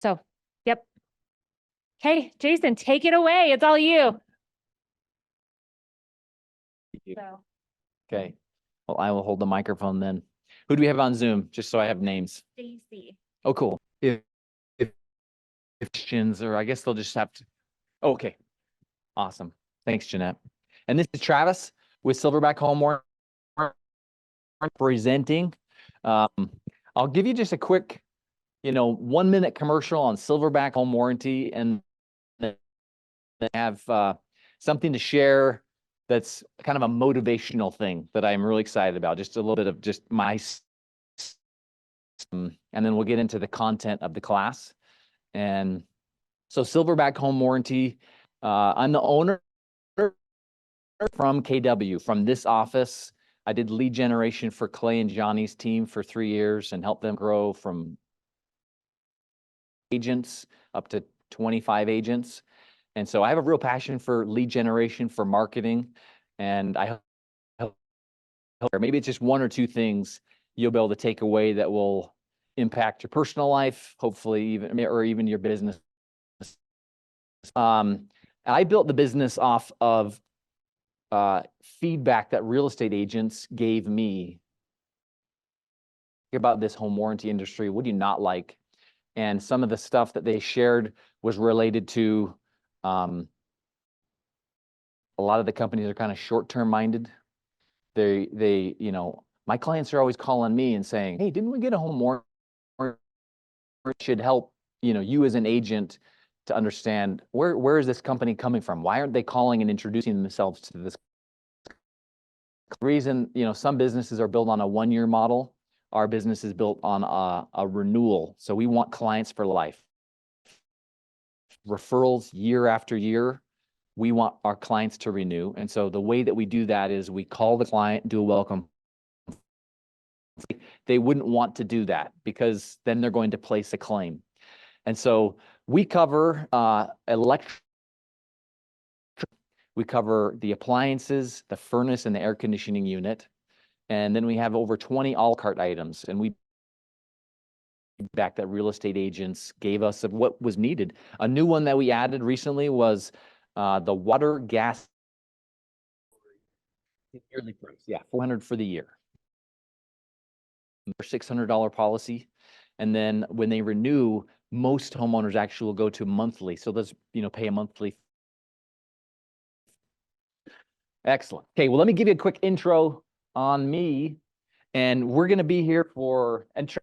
So, yep. Okay, Jason, take it away. It's all you. So, Okay. Well, I will hold the microphone then. Who do we have on Zoom? Just so I have names. Stacy. Oh, cool. If questions, or I guess they'll just have to. Oh, okay. Awesome. Thanks, Jeanette. And this is Travis with Silverback Home Warranty presenting. I'll give you just a quick, 1-minute commercial on Silverback Home Warranty, and then have something to share that's kind of a motivational thing that I'm really excited about. Just a little bit of just my, and then we'll get into the content of the class. And so Silverback Home Warranty, I'm the owner from KW, from this office. I did lead generation for Clay and Johnny's team for 3 years and helped them grow from agents up to 25 agents. And so I have a real passion for lead generation, for marketing, and I hope maybe it's just one or two things you'll be able to take away that will impact your personal life, hopefully even your business. I built the business off of feedback that real estate agents gave me about this home warranty industry. What do you not like? And some of the stuff that they shared was related to a lot of the companies are kind of short-term minded. They, my clients are always calling me and saying, "Hey, didn't we get a home warranty? Should help, you as an agent to understand where is this company coming from? Why aren't they calling and introducing themselves to this reason?" Some businesses are built on a 1-year model. Our business is built on a renewal. So we want clients for life. Referrals year after year. We want our clients to renew. And so the way that we do that is we call the client, do a welcome. They wouldn't want to do that because then they're going to place a claim. And so we cover electric, we cover the appliances, the furnace, and the air conditioning unit. And then we have over 20 a la carte items. And we back that real estate agents gave us of what was needed. A new one that we added recently was the water gas yearly price. Yeah, $400 for the year. $600 policy. And then when they renew, most homeowners actually will go to monthly. So let's, pay a monthly. Excellent. Okay, well, let me give you a quick intro on me. And we're going to be here and try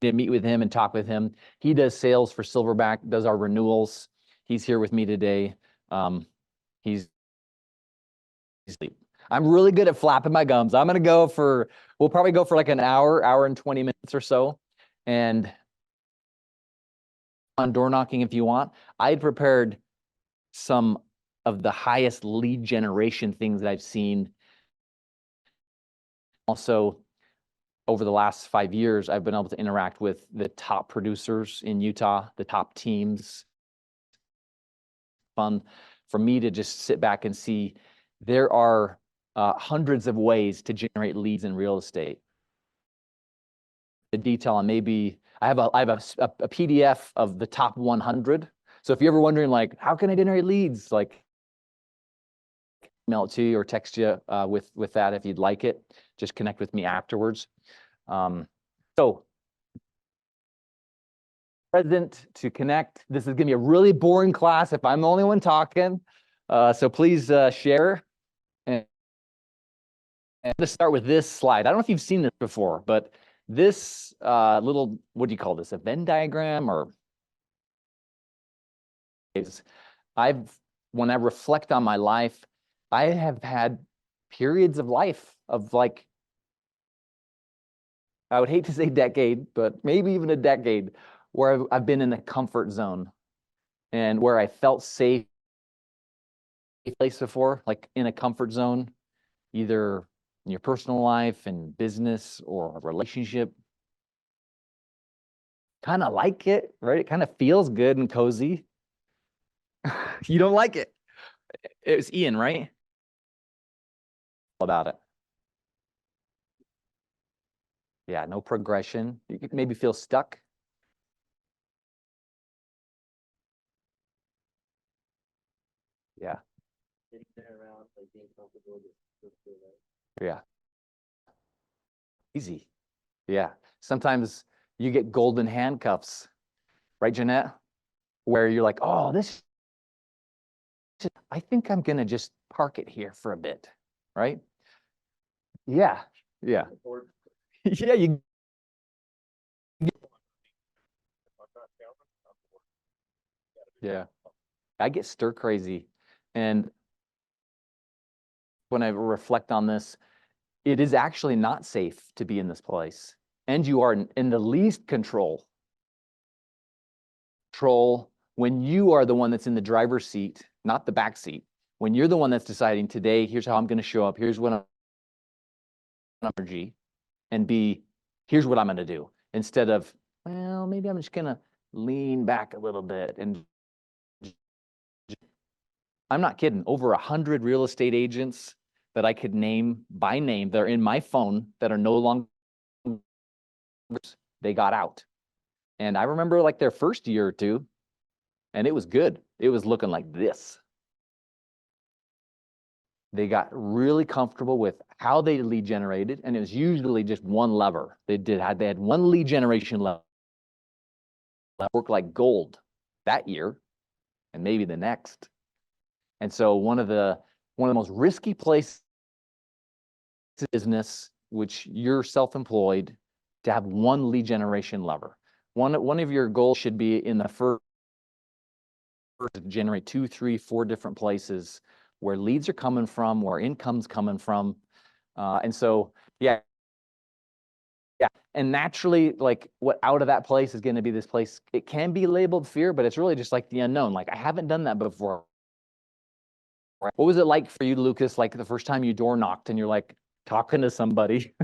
to meet with him and talk with him. He does sales for Silverback, does our renewals. He's here with me today. I'm really good at flapping my gums. We'll probably go for like an hour and 20 minutes or so. And on door knocking if you want. I had prepared some of the highest lead generation things that I've seen. Also, over the last 5 years, I've been able to interact with the top producers in Utah, the top teams. Fun for me to just sit back and see there are hundreds of ways to generate leads in real estate. The detail on maybe I have a PDF of the top 100. So if you're ever wondering, like, how can I generate leads? Like, email it to you or text you with that if you'd like it. Just connect with me afterwards. So present to connect. This is going to be a really boring class if I'm the only one talking. So please share. And I'm going to start with this slide. I don't know if you've seen this before, but this little, what do you call this? A Venn diagram or when I reflect on my life, I have had periods of life of like, I would hate to say decade, but maybe even a decade where I've been in a comfort zone and where I felt safe place before, like in a comfort zone, either in your personal life and business or a relationship. Kind of like it, right? It kind of feels good and cozy. You don't like it. It was Ian, right? About it. Yeah, no progression. You could maybe feel stuck. Yeah. Getting there around, like being comfortable, just feel right. Yeah. Easy. Yeah. Sometimes you get golden handcuffs, right, Jeanette? Where you're like, oh, I think I'm going to just park it here for a bit, right? Yeah. Yeah. Or Yeah. You, yeah. I get stir crazy. And when I reflect on this, it is actually not safe to be in this place. And you are in the least control when you are the one that's in the driver's seat, not the back seat. When you're the one that's deciding today, here's how I'm going to show up, here's what I'm energy, and B, here's what I'm going to do. Instead of, well, maybe I'm just going to lean back a little bit. And I'm not kidding, over 100 real estate agents that I could name by name, they're in my phone, that are no longer, they got out. And I remember like their first year or two, and it was good. It was looking like this. They got really comfortable with how they lead generated, and it was usually just one lever. They had one lead generation lever, worked like gold that year, and maybe the next. And so one of the most risky places in business, which you're self-employed, to have one lead generation lever. One of your goals should be in the first to generate 2, 3, 4 different places where leads are coming from, where income's coming from. And so, yeah. And naturally, like what out of that place is going to be this place. It can be labeled fear, but it's really just like the unknown. Like I haven't done that before. What was it like for you, Lucas? Like the first time you door knocked and you're like talking to somebody.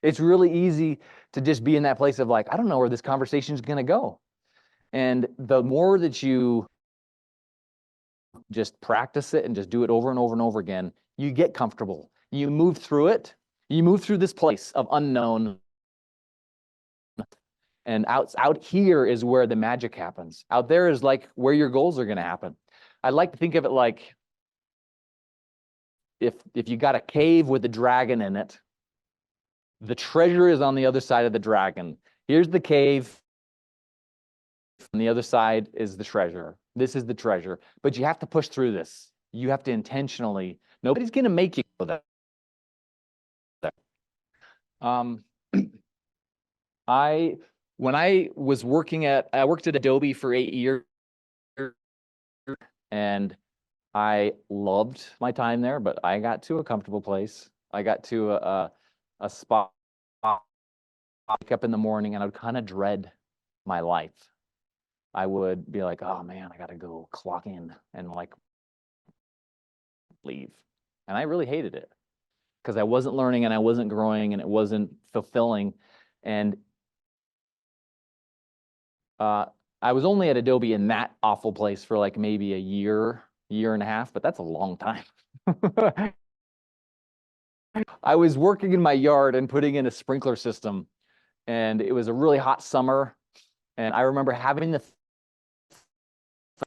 It's really easy to just be in that place of like, I don't know where this conversation is going to go. And the more that you just practice it and just do it over and over and over again, you get comfortable. You move through it. You move through this place of unknown. And out here is where the magic happens. Out there is like where your goals are going to happen. I like to think of it like if you got a cave with a dragon in it, the treasure is on the other side of the dragon. Here's the cave. On the other side is the treasure. This is the treasure. But you have to push through this. You have to intentionally. Nobody's going to make you go there. When I was I worked at Adobe for 8 years, and I loved my time there, but I got to a comfortable place. I got to a spot, wake up in the morning, and I would kind of dread my life. I would be like, oh man, I got to go clock in and like leave. And I really hated it because I wasn't learning and I wasn't growing and it wasn't fulfilling. And I was only at Adobe in that awful place for like maybe a year and a half, but that's a long time. I was working in my yard and putting in a sprinkler system, and it was a really hot summer. And I remember having to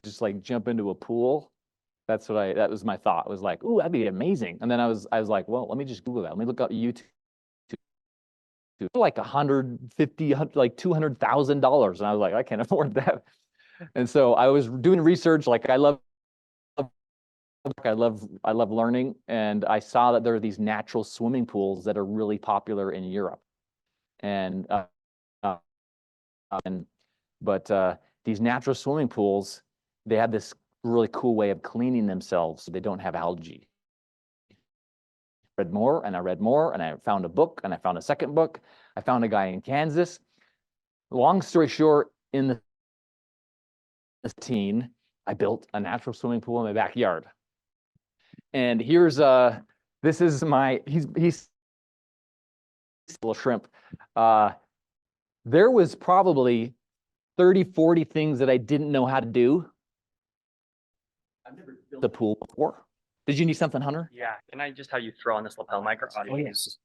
just like jump into a pool. That was my thought. It was like, ooh, that'd be amazing. And then I was like, well, let me just Google that. Let me look up YouTube. Like $150, like $200,000. And I was like, I can't afford that. And so I was doing research. Like I love learning. And I saw that there are these natural swimming pools that are really popular in Europe. But these natural swimming pools, they have this really cool way of cleaning themselves so they don't have algae. I read more and I found a book and I found a second book. I found a guy in Kansas. Long story short, in the teen, I built a natural swimming pool in my backyard. And here's this is my he's a little shrimp. There was probably 30, 40 things that I didn't know how to do. I've never built the pool before. Did you need something, Hunter? Yeah, can I just have you throw on this lapel mic or audio? Oh, yes.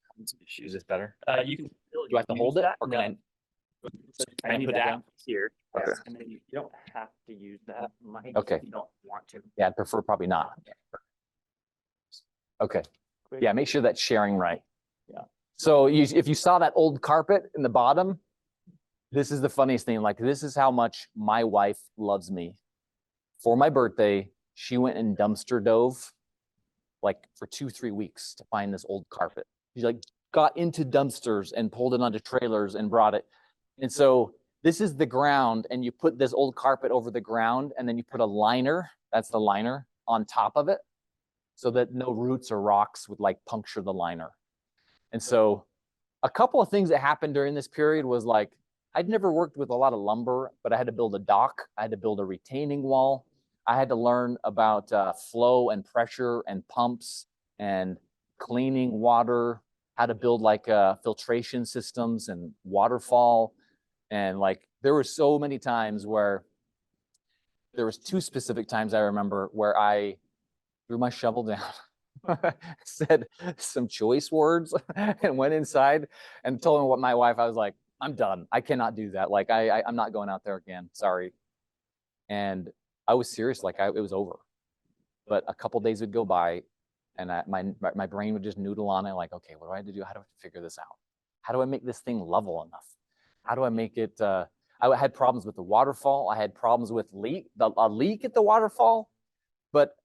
Is this better? You can. Do I have to hold it? Or can I? I put that here. Okay. And then you don't have to use that mic. Okay. If you don't want to. Yeah, I'd prefer probably not. Okay. Yeah, make sure that's sharing right. Yeah. So if you saw that old carpet in the bottom, this is the funniest thing. Like, this is how much my wife loves me. For my birthday, she went and dumpster dove like for 2-3 weeks to find this old carpet. She like got into dumpsters and pulled it onto trailers and brought it. And so this is the ground, and you put this old carpet over the ground, and then you put a liner, that's the liner, on top of it, so that no roots or rocks would like puncture the liner. And so a couple of things that happened during this period was like, I'd never worked with a lot of lumber, but I had to build a dock. I had to build a retaining wall. I had to learn about flow and pressure and pumps and cleaning water, how to build like filtration systems and waterfall. And like, there were so many times where there was 2 specific times I remember where I threw my shovel down, said some choice words and went inside and told my wife, I was like, I'm done. I cannot do that. Like, I'm not going out there again. Sorry. And I was serious. Like, it was over. But a couple days would go by, and my brain would just noodle on it. Like, okay, what do I have to do? How do I figure this out? How do I make this thing level enough? How do I make it? I had problems with the waterfall. I had problems with a leak at the waterfall. But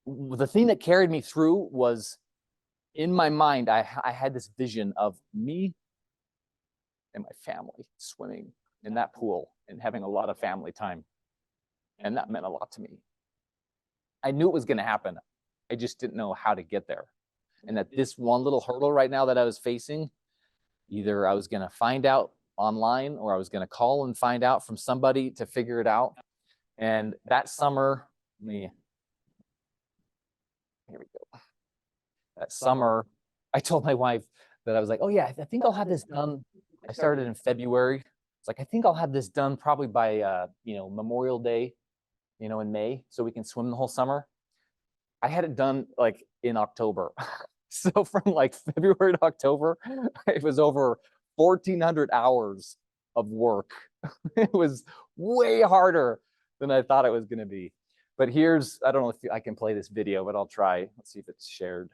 the thing that carried me through was, in my mind, I had this vision of me and my family swimming in that pool and having a lot of family time. And that meant a lot to me. I knew it was going to happen. I just didn't know how to get there. And that this one little hurdle right now that I was facing, either I was going to find out online or I was going to call and find out from somebody to figure it out. And that summer, here we go. That summer, I told my wife that I was like, oh yeah, I think I'll have this done. I started in February. It's like, I think I'll have this done probably by, Memorial Day, in May, so we can swim the whole summer. I had it done like in October. So from like February to October, it was over 1,400 hours of work. It was way harder than I thought it was going to be. But I don't know if I can play this video, but I'll try. Let's see if it's shared.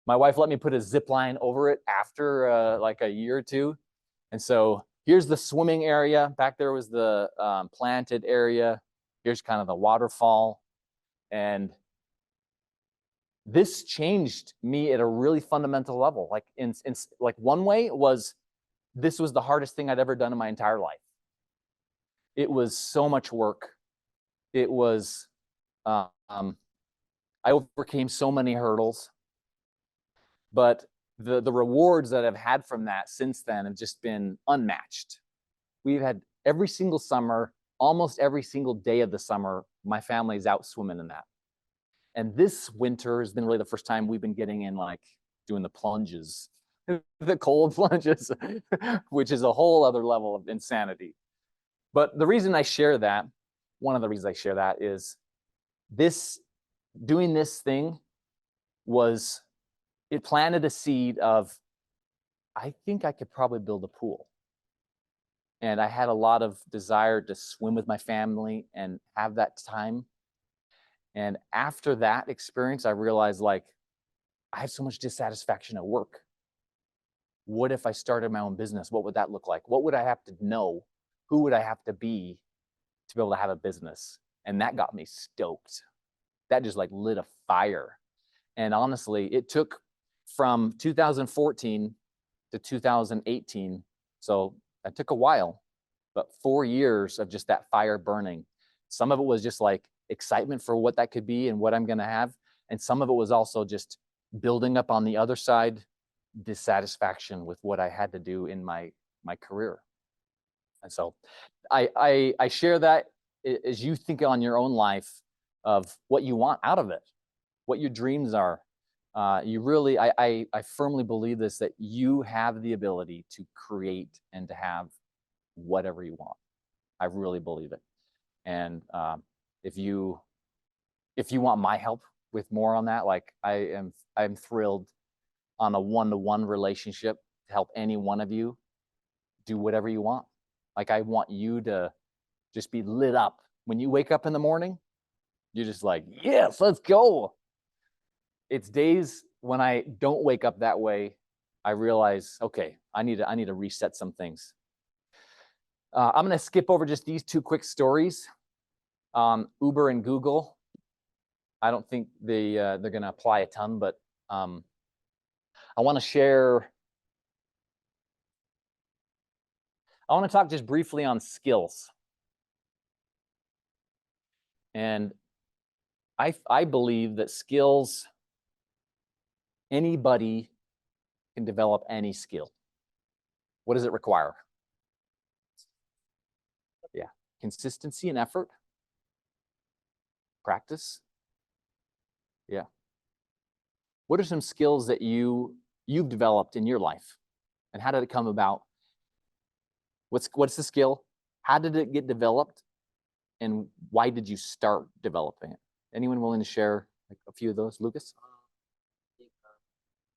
My wife let me put a zip line over it after like a year or 2. And so here's the swimming area. Back there was the planted area. Here's kind of the waterfall. And this changed me at a really fundamental level. Like in like one way was, this was the hardest thing I'd ever done in my entire life. It was so much work. It was, I overcame so many hurdles, but the rewards that I've had from that since then have just been unmatched. We've had every single summer, almost every single day of the summer, my family's out swimming in that. And this winter has been really the first time we've been getting in, like doing the plunges, the cold plunges, which is a whole other level of insanity. But the reason I share that, one of the reasons I share that is doing this thing it planted a seed of, I think I could probably build a pool. And I had a lot of desire to swim with my family and have that time. And after that experience, I realized, like, I have so much dissatisfaction at work. What if I started my own business? What would that look like? What would I have to know? Who would I have to be to be able to have a business? And that got me stoked. That just like lit a fire. And honestly, it took from 2014 to 2018. So it took a while, but 4 years of just that fire burning. Some of it was just like excitement for what that could be and what I'm going to have. And some of it was also just building up on the other side, dissatisfaction with what I had to do in my career. And so I share that as you think on your own life of what you want out of it, what your dreams are. You really, I firmly believe this, that you have the ability to create and to have whatever you want. I really believe it. And if you want my help with more on that, like I'm thrilled on a one-to-one relationship to help any one of you do whatever you want. Like I want you to just be lit up. When you wake up in the morning, you're just like, yes, let's go. It's days when I don't wake up that way, I realize, okay, I need to reset some things. I'm going to skip over just these two quick stories. Uber and Google. I don't think they're going to apply a ton, but I want to share. I want to talk just briefly on skills. And I believe that skills, anybody can develop any skill. What does it require? Yeah, consistency and effort. Practice. Yeah. What are some skills that you've developed in your life? And how did it come about? What's the skill? How did it get developed? And why did you start developing it? Anyone willing to share like a few of those? Lucas? I think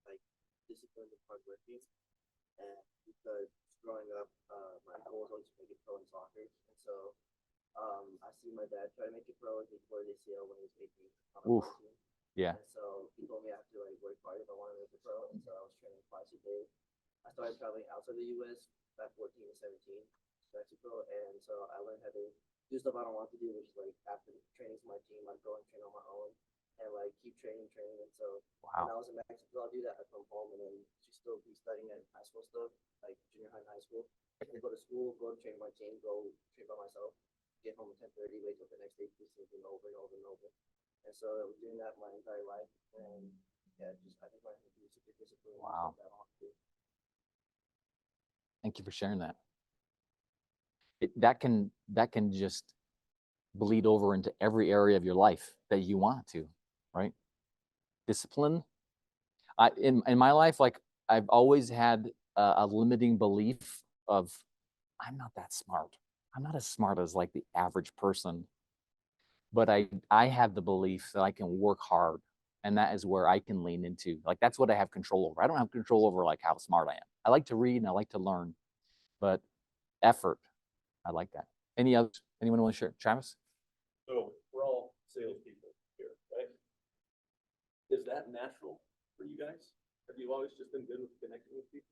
like discipline and hardworking, and because growing up, my goal was always to make it pro in soccer, and so I see my dad try to make it pro, and he tore his ACL when he was 18 on a Oof. pro team. Yeah. And so he told me I have to like work hard if I want to make it pro, and so I was training twice a day. I started traveling outside the U.S. at 14 and 17 to Mexico, and so I learned how to do stuff I don't want to do, which is like after training for my team, I'd go and train on my own and like keep training. And so when I was in Mexico, I'll do that. I come home and then just still be studying at high school stuff, like junior high and high school. And go to school, go to train my team, go train by myself, get home at 10:30, wake up the next day, do something over and over and over. And so I was doing that my entire life. And yeah, just I think I have to be super disciplined. Wow. That I want to do. Thank you for sharing that. That can just bleed over into every area of your life that you want to, right? Discipline. In my life, like I've always had a limiting belief of I'm not that smart. I'm not as smart as like the average person, but I have the belief that I can work hard, and that is where I can lean into. Like that's what I have control over. I don't have control over like how smart I am. I like to read and I like to learn, but effort, I like that. Anyone want to share? Travis? So we're all salespeople here, right? Is that natural for you guys? Have you always just been good with connecting with people?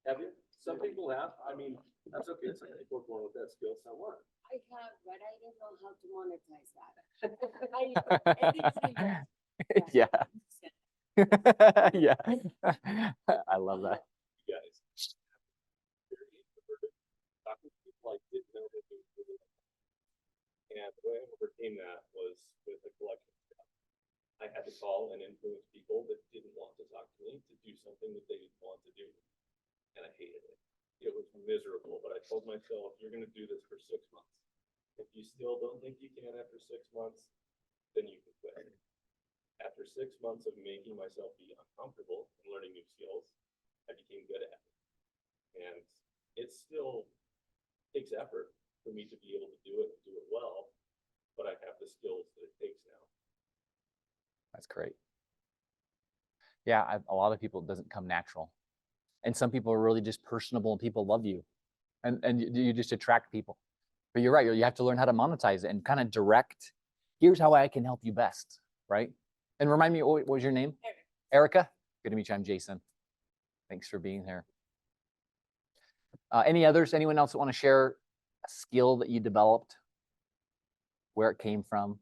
Have you? Some people have. I mean, that's okay. Some people are born with that skill. So what? I have, but I don't know how to monetize that. Yeah. Yeah. I love that. You guys. Very introverted. Talking to people I didn't know that they were doing. And the way I overcame that was with a collection of stuff. I had to call and influence people that didn't want to talk to me to do something that they didn't want to do. And I hated it. It was miserable, but I told myself, you're going to do this for 6 months. If you still don't think you can after 6 months, then you can quit. After 6 months of making myself be uncomfortable and learning new skills, I became good at it. And it still takes effort for me to be able to do it and do it well, but I have the skills that it takes now. That's great. Yeah, a lot of people, it doesn't come natural. And some people are really just personable and people love you. And you just attract people. But you're right, you have to learn how to monetize it and kind of direct, here's how I can help you best, right? And remind me, what was your name? Erica. Good to meet you. I'm Jason. Thanks for being here. Any others? Anyone else that want to share a skill that you developed? Where it came from?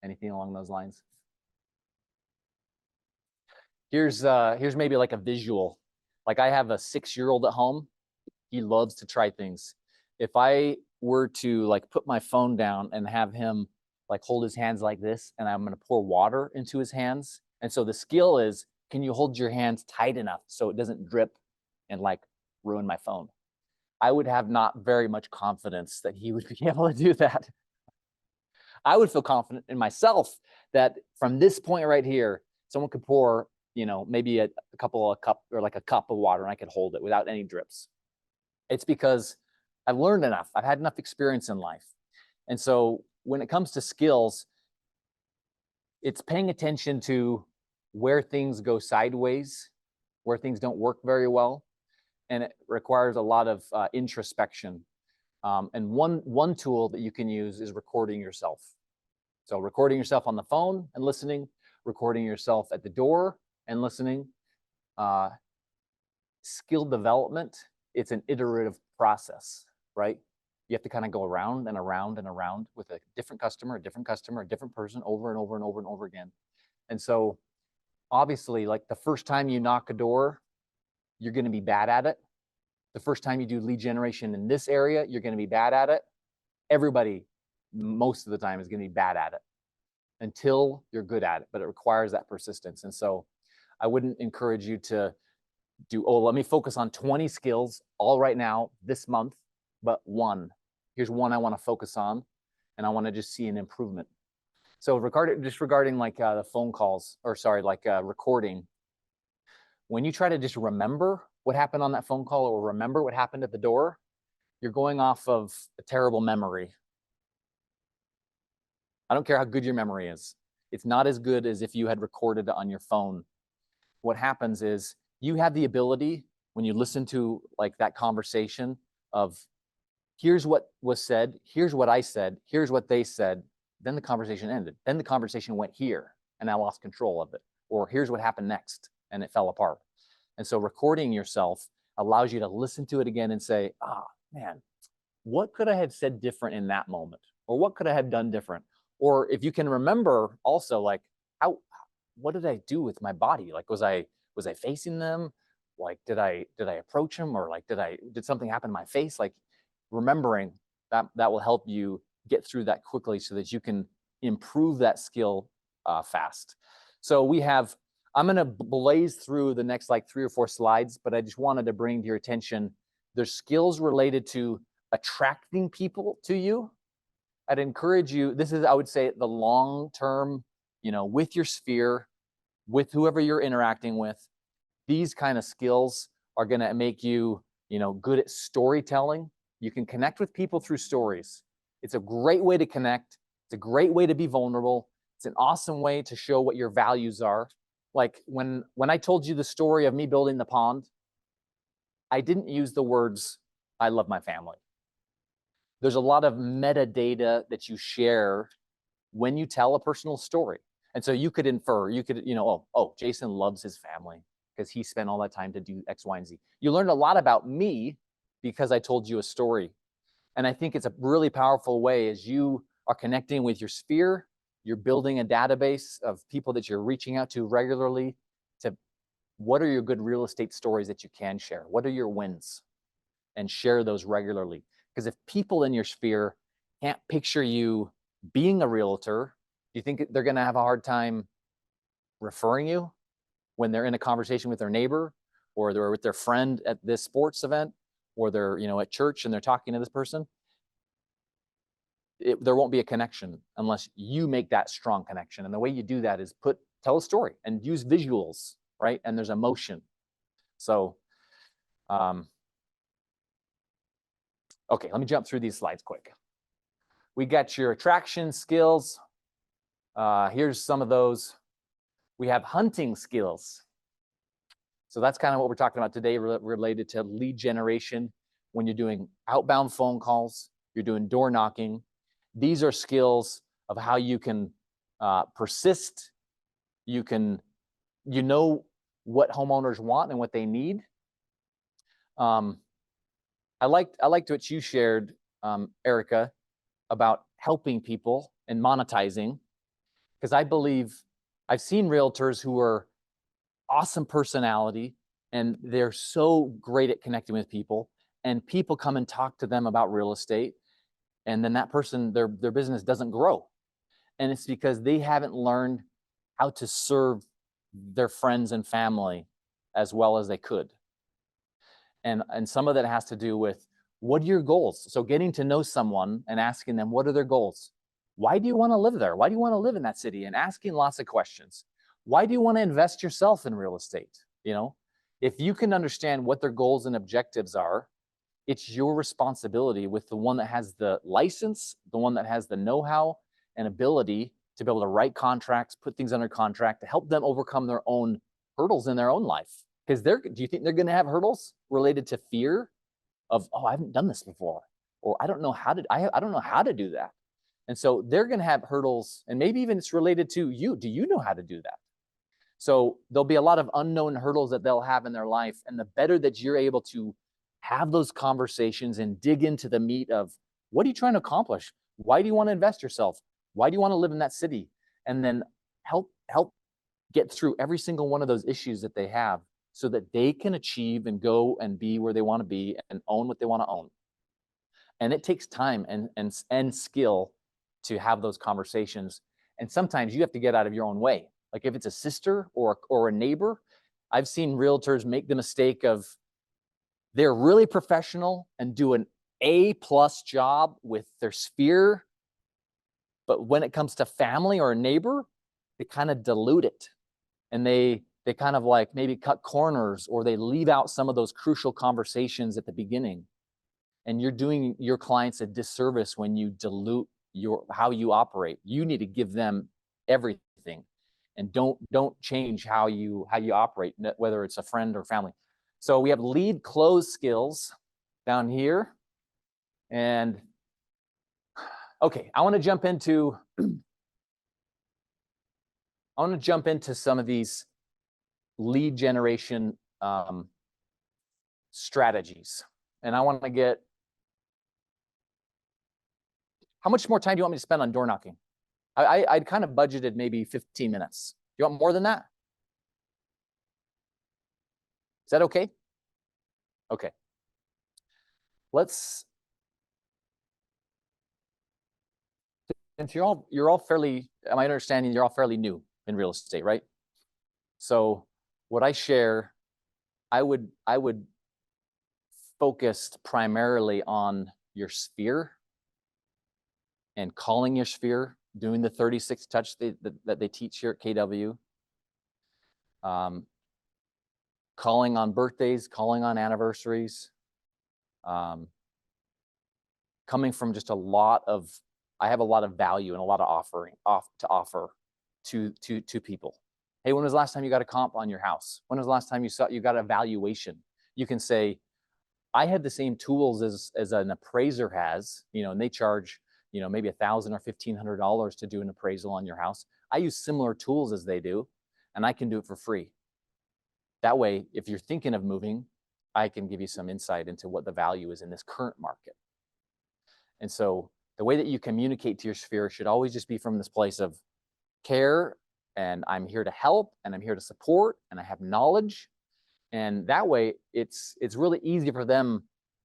Anything along those lines? Here's maybe like a visual. Like I have a 6-year-old at home. He loves to try things. If I were to like put my phone down and have him like hold his hands like this, and I'm going to pour water into his hands. And so the skill is, can you hold your hands tight enough so it doesn't drip and like ruin my phone? I would have not very much confidence that he would be able to do that. I would feel confident in myself that from this point right here, someone could pour, maybe a cup of water and I could hold it without any drips. It's because I've learned enough. I've had enough experience in life. And so when it comes to skills, it's paying attention to where things go sideways, where things don't work very well. and it requires a lot of introspection. And one tool that you can use is recording yourself. So recording yourself on the phone and listening, recording yourself at the door and listening. Skill development, it's an iterative process, right? You have to kind of go around and around and around with a different customer, a different customer, a different person over and over and over and over again. And so obviously, like the first time you knock a door, you're going to be bad at it. The first time you do lead generation in this area, you're going to be bad at it. Everybody, most of the time, is going to be bad at it until you're good at it, but it requires that persistence. And so I wouldn't encourage you to do, oh, let me focus on 20 skills all right now this month, but here's one I want to focus on, and I want to just see an improvement. So regarding like the phone calls, or sorry, like recording, when you try to just remember what happened on that phone call or remember what happened at the door, you're going off of a terrible memory. I don't care how good your memory is. It's not as good as if you had recorded it on your phone. What happens is you have the ability, when you listen to like that conversation of, here's what was said, here's what I said, here's what they said, then the conversation ended. Then the conversation went here and I lost control of it. Or here's what happened next and it fell apart. And so recording yourself allows you to listen to it again and say, man, what could I have said different in that moment? Or what could I have done different? Or if you can remember also, like, what did I do with my body? Like, was I facing them? Like, did I approach them? Or like, did something happen to my face? Like, remembering that will help you get through that quickly so that you can improve that skill fast. So I'm going to blaze through the next like 3 or 4 slides, but I just wanted to bring to your attention, there's skills related to attracting people to you. I'd encourage you, this is, I would say, the long-term, with your sphere, with whoever you're interacting with, these kind of skills are going to make you, good at storytelling. You can connect with people through stories. It's a great way to connect. It's a great way to be vulnerable. It's an awesome way to show what your values are. Like when I told you the story of me building the pond, I didn't use the words, I love my family. There's a lot of metadata that you share when you tell a personal story. And so you could infer, oh, Jason loves his family because he spent all that time to do X, Y, and Z. You learned a lot about me because I told you a story. And I think it's a really powerful way as you are connecting with your sphere, you're building a database of people that you're reaching out to regularly to what are your good real estate stories that you can share? What are your wins? And share those regularly. Because if people in your sphere can't picture you being a realtor, do you think they're going to have a hard time referring you when they're in a conversation with their neighbor, or they're with their friend at this sports event, or they're at church and they're talking to this person? There won't be a connection unless you make that strong connection. And the way you do that is tell a story and use visuals, right? And there's emotion. So, okay, let me jump through these slides quick. We got your attraction skills. Here's some of those. We have hunting skills. So that's kind of what we're talking about today related to lead generation. When you're doing outbound phone calls, you're doing door knocking. These are skills of how you can persist. You know what homeowners want and what they need. I liked what you shared, Erica, about helping people and monetizing, because I believe I've seen realtors who are awesome personality and they're so great at connecting with people, and people come and talk to them about real estate, and then that person, their business doesn't grow. And it's because they haven't learned how to serve their friends and family as well as they could. And some of that has to do with, what are your goals? So getting to know someone and asking them, what are their goals? Why do you want to live there? Why do you want to live in that city? And asking lots of questions. Why do you want to invest yourself in real estate? If you can understand what their goals and objectives are, it's your responsibility with the one that has the license, the one that has the know-how and ability to be able to write contracts, put things under contract, to help them overcome their own hurdles in their own life. Because do you think they're going to have hurdles related to fear of, oh, I haven't done this before, or I don't know how to, I don't know how to do that. And so they're going to have hurdles, and maybe even it's related to you. Do you know how to do that? So there'll be a lot of unknown hurdles that they'll have in their life. And the better that you're able to have those conversations and dig into the meat of, what are you trying to accomplish? Why do you want to invest yourself? Why do you want to live in that city? And then help get through every single one of those issues that they have so that they can achieve and go and be where they want to be and own what they want to own. And it takes time and skill to have those conversations. And sometimes you have to get out of your own way. Like if it's a sister or a neighbor, I've seen realtors make the mistake of, they're really professional and do an A+ job with their sphere. But when it comes to family or a neighbor, they kind of dilute it. And they kind of like maybe cut corners, or they leave out some of those crucial conversations at the beginning. And you're doing your clients a disservice when you dilute how you operate. You need to give them everything, and don't change how you operate, whether it's a friend or family. So we have lead close skills down here. And okay, I want to jump into some of these lead generation strategies. And I want to get, how much more time do you want me to spend on door knocking? I'd kind of budgeted maybe 15 minutes. You want more than that? Is that okay? Okay. Since you're all fairly, my understanding, you're all fairly new in real estate, right? So what I share, I would focus primarily on your sphere and calling your sphere, doing the 36 touch that they teach here at KW. Calling on birthdays, calling on anniversaries. Coming from just I have a lot of value and a lot of to offer to people. Hey, when was the last time you got a comp on your house? When was the last time you got a valuation? You can say, I had the same tools as an appraiser has, and they charge, maybe $1,000 or $1,500 to do an appraisal on your house. I use similar tools as they do, and I can do it for free. That way, if you're thinking of moving, I can give you some insight into what the value is in this current market. And so the way that you communicate to your sphere should always just be from this place of care, and I'm here to help, and I'm here to support, and I have knowledge. And that way it's really easy for them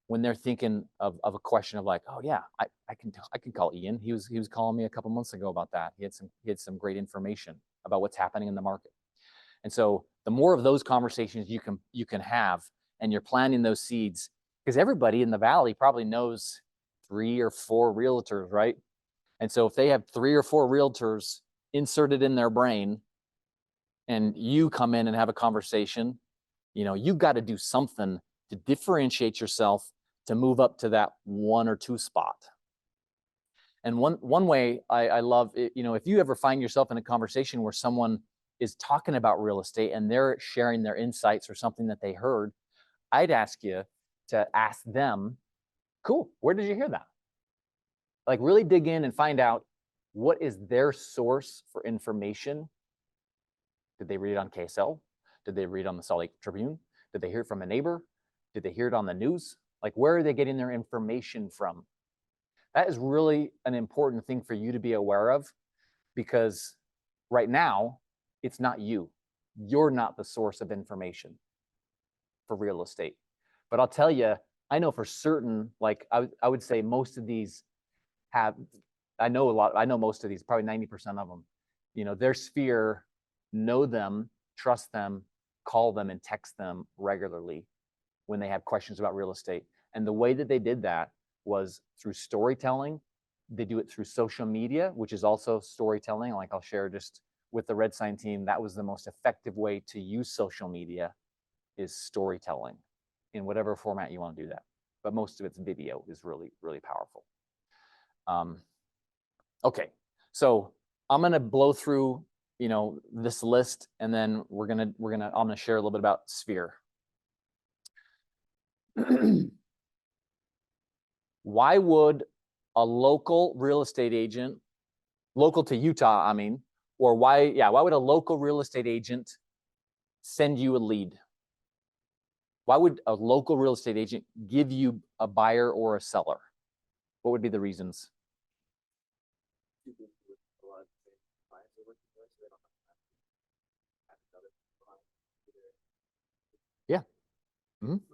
when they're thinking of a question of like, oh yeah, I can call Ian. He was calling me a couple months ago about that. He had some great information about what's happening in the market. And so the more of those conversations you can have, and you're planting those seeds, because everybody in the Valley probably knows 3 or 4 realtors, right? And so if they have 3 or 4 realtors inserted in their brain, and you come in and have a conversation, you've got to do something to differentiate yourself to move up to that 1 or 2 spot. And one way I love it, if you ever find yourself in a conversation where someone is talking about real estate and they're sharing their insights or something that they heard, I'd ask you to ask them, cool, where did you hear that? Like really dig in and find out, what is their source for information? Did they read it on KSL? Did they read it on the Salt Lake Tribune? Did they hear it from a neighbor? Did they hear it on the news? Like, where are they getting their information from? That is really an important thing for you to be aware of, because right now, it's not you. You're not the source of information for real estate. But I'll tell you, I know for certain, like I would say most of these have, I know most of these, probably 90% of them, their sphere, know them, trust them, call them and text them regularly when they have questions about real estate. And the way that they did that was through storytelling. They do it through social media, which is also storytelling. Like I'll share just with the Red Sign team, that was the most effective way to use social media, is storytelling in whatever format you want to do that. But most of it's video is really, really powerful. Okay, so I'm going to blow through, you know, this list, and then I'm gonna share a little bit about Sphere. Why would a local real estate agent, local to Utah, I mean, or why would a local real estate agent send you a lead? Why would a local real estate agent give you a buyer or a seller? What would be the reasons? Two people with a lot of the same clients they're working with, so they don't have another client either.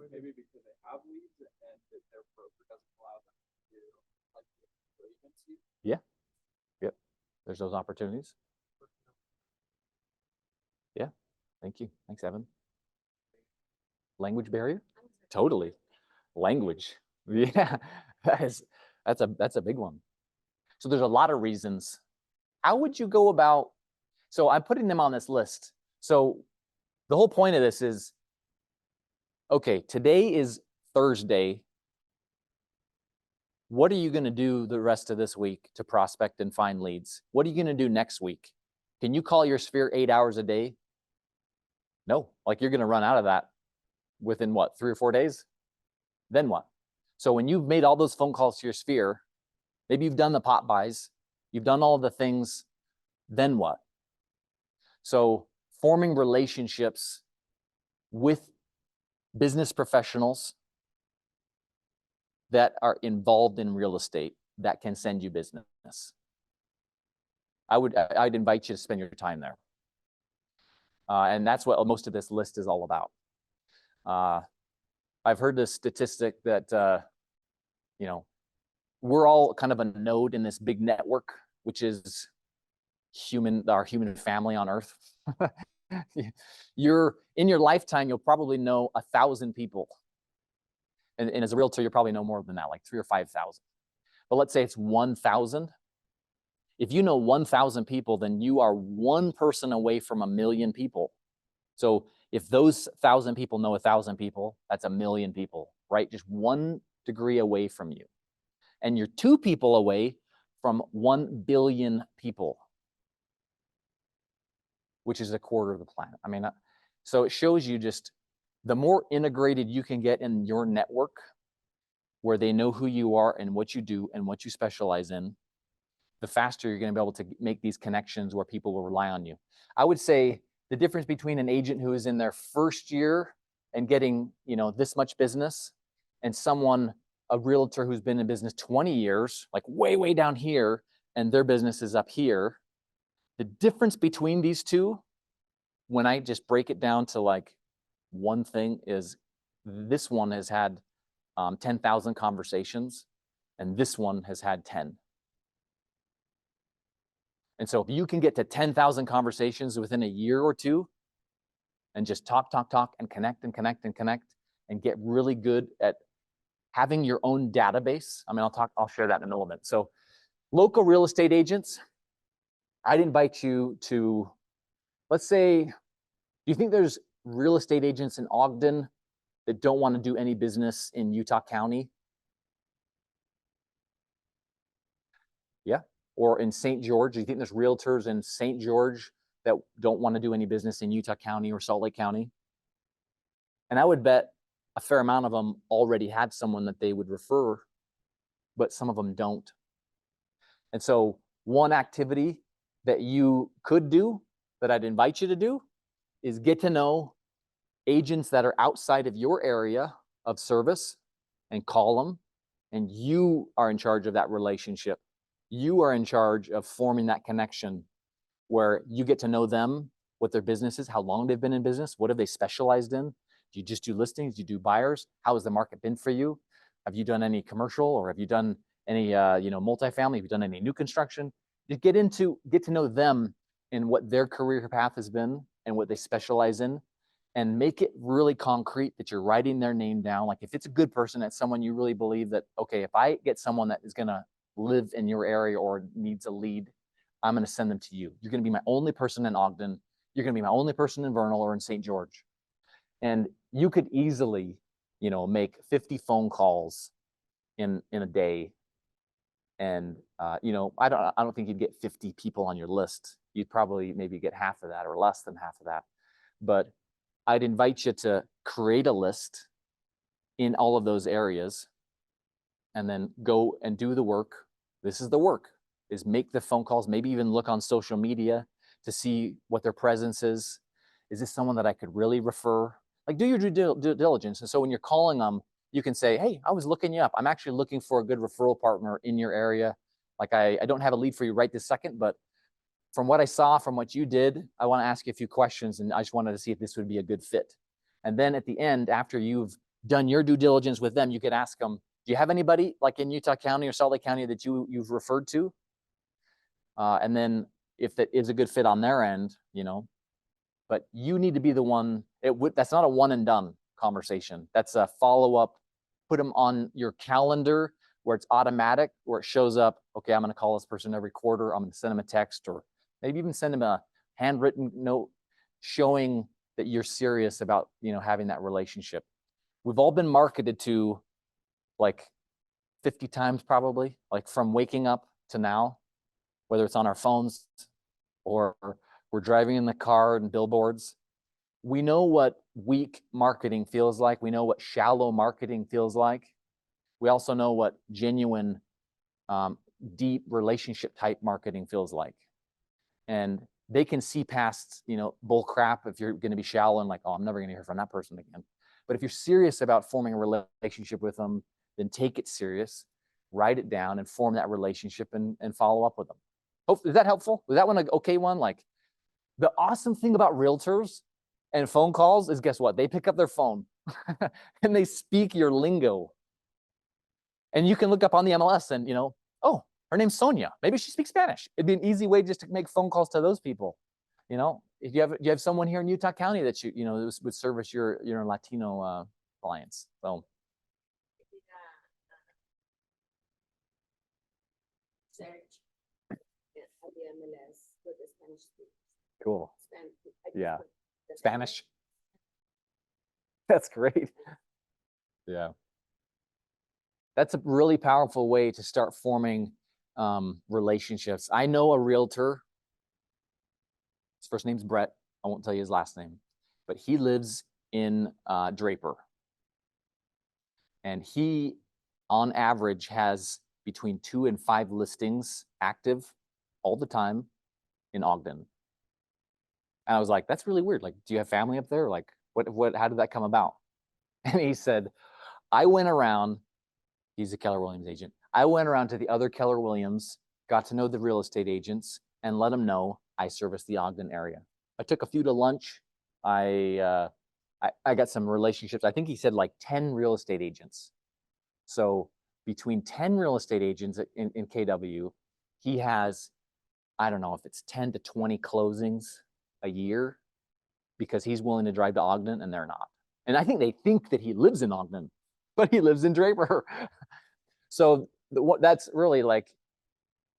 Maybe because they have leads and that their broker doesn't allow them to like the agency. There's those opportunities. Yeah, thank you. Thanks, Evan. Language barrier? Totally. Language. Yeah, that's a big one. So there's a lot of reasons. How would you go about, so I'm putting them on this list. So the whole point of this is, okay, today is Thursday. What are you going to do the rest of this week to prospect and find leads? What are you going to do next week? Can you call your Sphere 8 hours a day? No, like you're going to run out of that within what, 3 or 4 days? Then what? So when you've made all those phone calls to your Sphere, maybe you've done the pop buys, you've done all the things, then what? So forming relationships with business professionals that are involved in real estate that can send you business. I'd invite you to spend your time there. And that's what most of this list is all about. I've heard this statistic that, you know, we're all kind of a node in this big network, which is our human family on earth. In your lifetime, you'll probably know 1,000 people. And as a realtor, you'll probably know more than that, like 3,000 or 5,000. But let's say it's 1,000. If you know 1,000 people, then you are one person away from 1,000,000 people. So if those 1,000 people know 1,000 people, that's 1,000,000 people, right? Just 1 degree away from you. And you're 2 people away from 1 billion people, which is 1/4 of the planet. I mean, so it shows you just the more integrated you can get in your network, where they know who you are and what you do and what you specialize in, the faster you're going to be able to make these connections where people will rely on you. I would say the difference between an agent who is in their first year and getting, you know, this much business, and a realtor who's been in business 20 years, like way down here, and their business is up here. The difference between these two, when I just break it down to like one thing, is this one has had 10,000 conversations and this one has had 10. And so if you can get to 10,000 conversations within a year or two and just talk and connect and get really good at having your own database. I mean, I'll share that in a moment. So local real estate agents, I'd invite you to, let's say, do you think there's real estate agents in Ogden that don't want to do any business in Utah County? Yeah. Or in St. George? Do you think there's realtors in St. George that don't want to do any business in Utah County or Salt Lake County? And I would bet a fair amount of them already had someone that they would refer, but some of them don't. And so one activity that you could do, that I'd invite you to do, is get to know agents that are outside of your area of service and call them, and you are in charge of that relationship. You are in charge of forming that connection where you get to know them, what their business is, how long they've been in business, what have they specialized in. Do you just do listings? Do you do buyers? How has the market been for you? Have you done any commercial, or have you done any multifamily? Have you done any new construction? Just get to know them and what their career path has been and what they specialize in, and make it really concrete that you're writing their name down. Like if it's a good person, it's someone you really believe that, okay, if I get someone that is gonna live in your area or needs a lead, I'm gonna send them to you. You're gonna be my only person in Ogden. You're gonna be my only person in Vernal or in St. George. And you could easily, make 50 phone calls in a day. And I don't think you'd get 50 people on your list you'd probably maybe get half of that or less than half of that. But I'd invite you to create a list in all of those areas and then go and do the work. This is the work, is make the phone calls, maybe even look on social media to see what their presence is. Is this someone that I could really refer? Like, do your due diligence. And so when you're calling them, you can say, hey, I was looking you up. I'm actually looking for a good referral partner in your area. Like, I don't have a lead for you right this second, but from what I saw, from what you did, I want to ask you a few questions, and I just wanted to see if this would be a good fit. And then at the end, after you've done your due diligence with them, you could ask them, do you have anybody like in Utah County or Salt Lake County that you've referred to? And then if that is a good fit on their end, you know, but you need to be the one. That's not a one and done conversation. That's a follow up. Put them on your calendar where it's automatic, where it shows up. Okay, I'm going to call this person every quarter. I'm going to send them a text, or maybe even send them a handwritten note showing that you're serious about, you know, having that relationship. We've all been marketed to like 50 times probably, like from waking up to now, whether it's on our phones or we're driving in the car and billboards. We know what weak marketing feels like. We know what shallow marketing feels like. We also know what genuine, deep relationship type marketing feels like. And they can see past, you know, bull crap if you're going to be shallow and like, oh, I'm never going to hear from that person again. But if you're serious about forming a relationship with them, then take it serious, write it down, and form that relationship and follow up with them. Hope, is that helpful? Was that one an okay one? Like, the awesome thing about realtors and phone calls is, guess what? They pick up their phone and they speak your lingo. And you can look up on the MLS and, you know, oh, her name's Sonia. Maybe she speaks Spanish. It'd be an easy way just to make phone calls to those people. You know, if you have someone here in Utah County that you know would service your Latino clients. So Search at the MLS with the Spanish speakers. cool. I just Yeah. put the Spanish. That's great. Yeah. That's a really powerful way to start forming relationships. I know a realtor. His first name's Brett. I won't tell you his last name, but he lives in Draper. And he, on average, has between 2 and 5 listings active all the time in Ogden. And I was like, that's really weird. Like, do you have family up there? Like, how did that come about? And he said, I went around, he's a Keller Williams agent. I went around to the other Keller Williams, got to know the real estate agents, and let them know I service the Ogden area. I took a few to lunch. I got some relationships. I think he said like 10 real estate agents. So between 10 real estate agents in KW, he has, I don't know if it's 10 to 20 closings a year, because he's willing to drive to Ogden and they're not. And I think they think that he lives in Ogden, but he lives in Draper. So that's really like,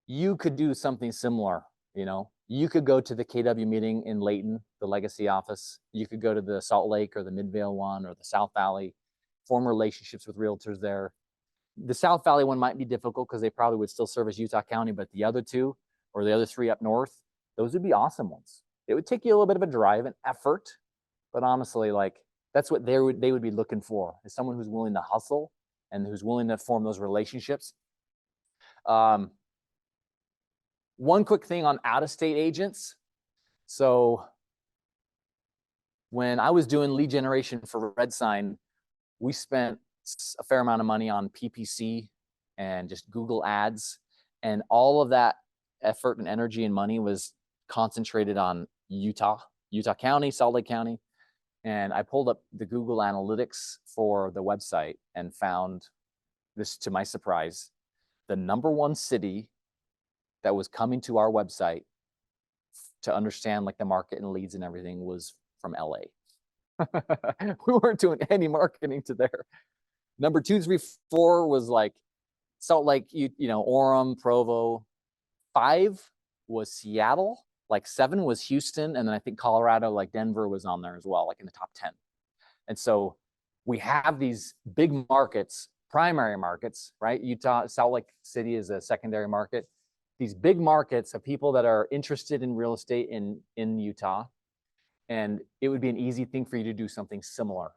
you could do something similar. You know, you could go to the KW meeting in Layton, the legacy office. You could go to the Salt Lake or the Midvale one or the South Valley, form relationships with realtors there. The South Valley one might be difficult because they probably would still service Utah County, but the other 2 or the other 3 up north, those would be awesome ones. It would take you a little bit of a drive and effort, but honestly, like, that's what they would be looking for, is someone who's willing to hustle and who's willing to form those relationships. One quick thing on out-of-state agents. So when I was doing lead generation for RedSign, we spent a fair amount of money on PPC and just Google ads, and all of that effort and energy and money was concentrated on Utah County, Salt Lake County. And I pulled up the Google Analytics for the website and found this, to my surprise, the #1 city that was coming to our website to understand like the market and leads and everything was from LA. We weren't doing any marketing to there. Number 2, 3, 4 was like Salt Lake, you know, Orem, Provo. 5 was Seattle. Like 7 was Houston. And then I think Colorado, like Denver was on there as well, like in the top 10. And so we have these big markets, primary markets, right? Utah, Salt Lake City is a secondary market. these big markets of people that are interested in real estate in Utah, and it would be an easy thing for you to do something similar.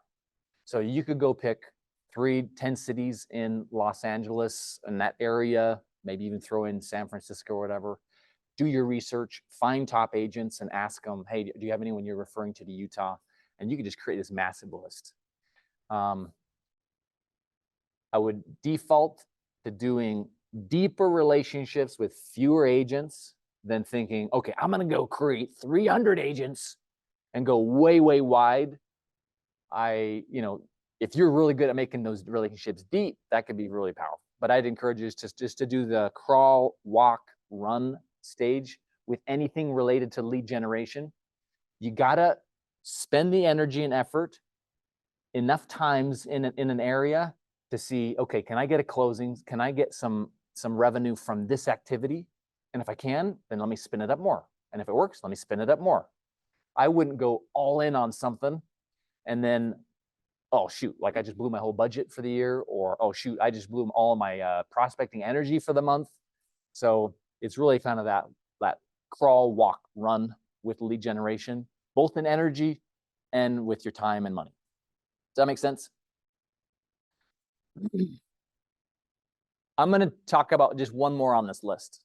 So you could go pick 10 cities in Los Angeles, in that area, maybe even throw in San Francisco or whatever. Do your research, find top agents and ask them, hey, do you have anyone you're referring to Utah? And you can just create this massive list. I would default to doing deeper relationships with fewer agents than thinking, okay, I'm gonna go create 300 agents and go way, way wide. If you're really good at making those relationships deep, that could be really powerful. But I'd encourage you just to do the crawl, walk, run stage with anything related to lead generation. You gotta spend the energy and effort enough times in an area to see, okay, can I get a closing? Can I get some revenue from this activity? And if I can, then let me spin it up more. And if it works, let me spin it up more. I wouldn't go all in on something and then, oh shoot, like I just blew my whole budget for the year, or oh shoot, I just blew all my prospecting energy for the month. So it's really kind of that crawl, walk, run with lead generation, both in energy and with your time and money. Does that make sense? I'm going to talk about just one more on this list.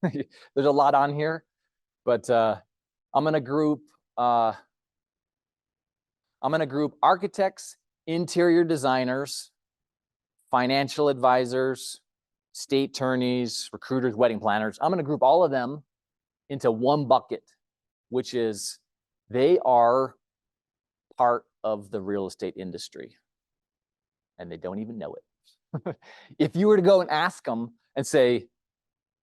There's a lot on here, but I'm going to group architects, interior designers, financial advisors, state attorneys, recruiters, wedding planners. I'm going to group all of them into one bucket, which is they are part of the real estate industry and they don't even know it. If you were to go and ask them and say,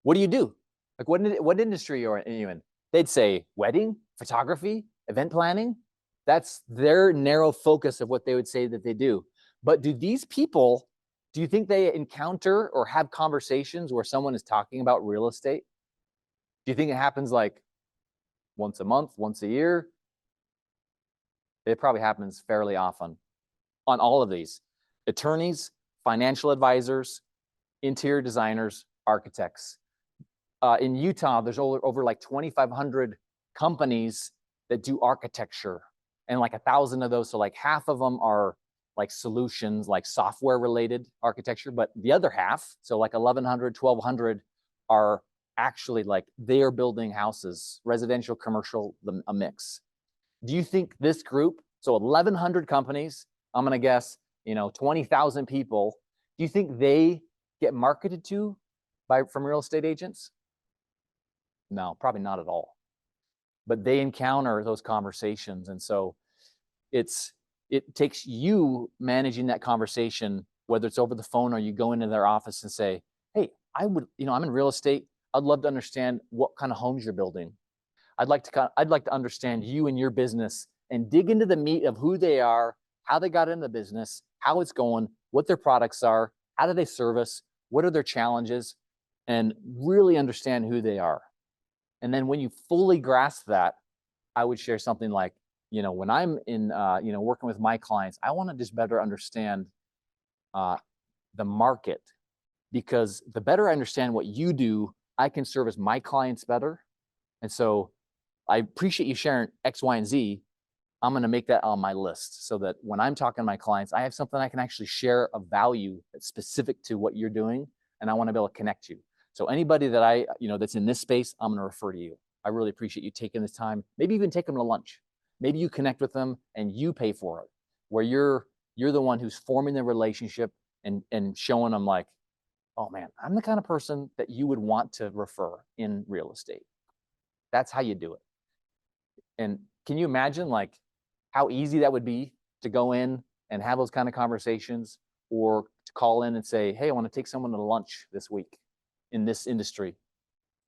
what do you do? Like what industry are you in? They'd say wedding, photography, event planning. That's their narrow focus of what they would say that they do. But do these people, do you think they encounter or have conversations where someone is talking about real estate? Do you think it happens like once a month, once a year? It probably happens fairly often on all of these. Attorneys, financial advisors, interior designers, architects. In Utah, there's over like 2,500 companies that do architecture, and like 1,000 of those, so like half of them are like solutions, like software related architecture, but the other half, so like 1,100, 1,200 are actually like they are building houses, residential, commercial, a mix. Do you think this group, so 1,100 companies, I'm gonna guess, 20,000 people, do you think they get marketed to from real estate agents? No, probably not at all. But they encounter those conversations. And so it takes you managing that conversation, whether it's over the phone or you go into their office and say, hey, I'm in real estate. I'd love to understand what kind of homes you're building. I'd like to understand you and your business and dig into the meat of who they are, how they got into the business, how it's going, what their products are, how do they service, what are their challenges, and really understand who they are. And then when you fully grasp that, I would share something like, when I'm in, working with my clients, I want to just better understand the market, because the better I understand what you do, I can service my clients better. And so I appreciate you sharing X, Y, and Z. I'm going to make that on my list so that when I'm talking to my clients, I have something I can actually share of value that's specific to what you're doing. And I want to be able to connect you. So anybody that that's in this space, I'm going to refer to you. I really appreciate you taking this time. Maybe even take them to lunch. Maybe you connect with them and you pay for it, where you're the one who's forming the relationship and showing them like, oh man, I'm the kind of person that you would want to refer in real estate. That's how you do it. And can you imagine like how easy that would be to go in and have those kind of conversations, or to call in and say, hey, I want to take someone to lunch this week in this industry?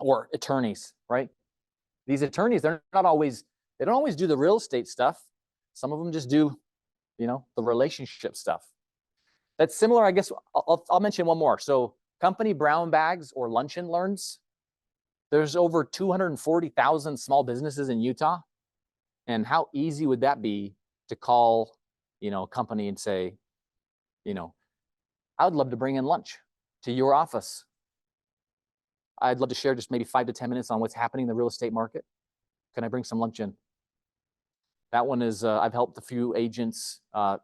Or attorneys, right? These attorneys, they don't always do the real estate stuff. Some of them just do, the relationship stuff. That's similar, I guess. I'll mention one more. So company brown bags or lunch and learns. There's over 240,000 small businesses in Utah. And how easy would that be to call, a company and say, I would love to bring in lunch to your office. I'd love to share just maybe 5 to 10 minutes on what's happening in the real estate market. Can I bring some lunch in? That one is, I've helped a few agents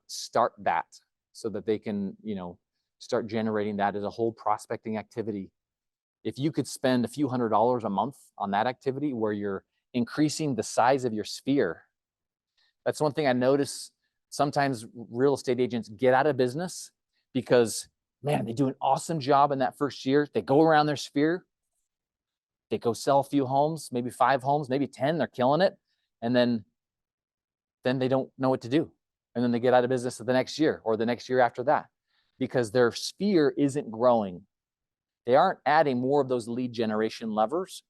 start that so that they can, start generating that as a whole prospecting activity. If you could spend a few $100s a month on that activity where you're increasing the size of your sphere, that's one thing I notice. Sometimes real estate agents get out of business because, man, they do an awesome job in that first year. They go around their sphere, they go sell a few homes, maybe 5 homes, maybe 10, they're killing it. And then they don't know what to do. And then they get out of business the next year or the next year after that because their sphere isn't growing. They aren't adding more of those lead generation levers.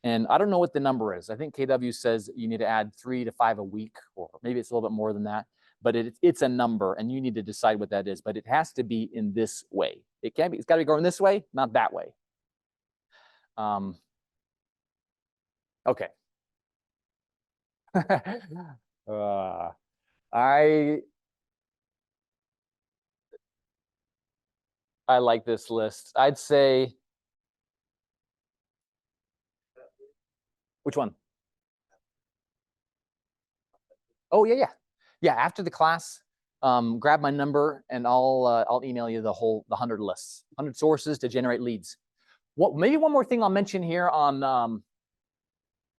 And I don't know what the number is. I think KW says you need to add 3 to 5 a week, or maybe it's a little bit more than that, but it's a number and you need to decide what that is, but it has to be in this way. It's got to be going this way, not that way. Okay. I like this list. I'd say, which one? Oh, yeah. After the class, grab my number and I'll email you the 100 lists, 100 sources to generate leads. Maybe one more thing I'll mention here on,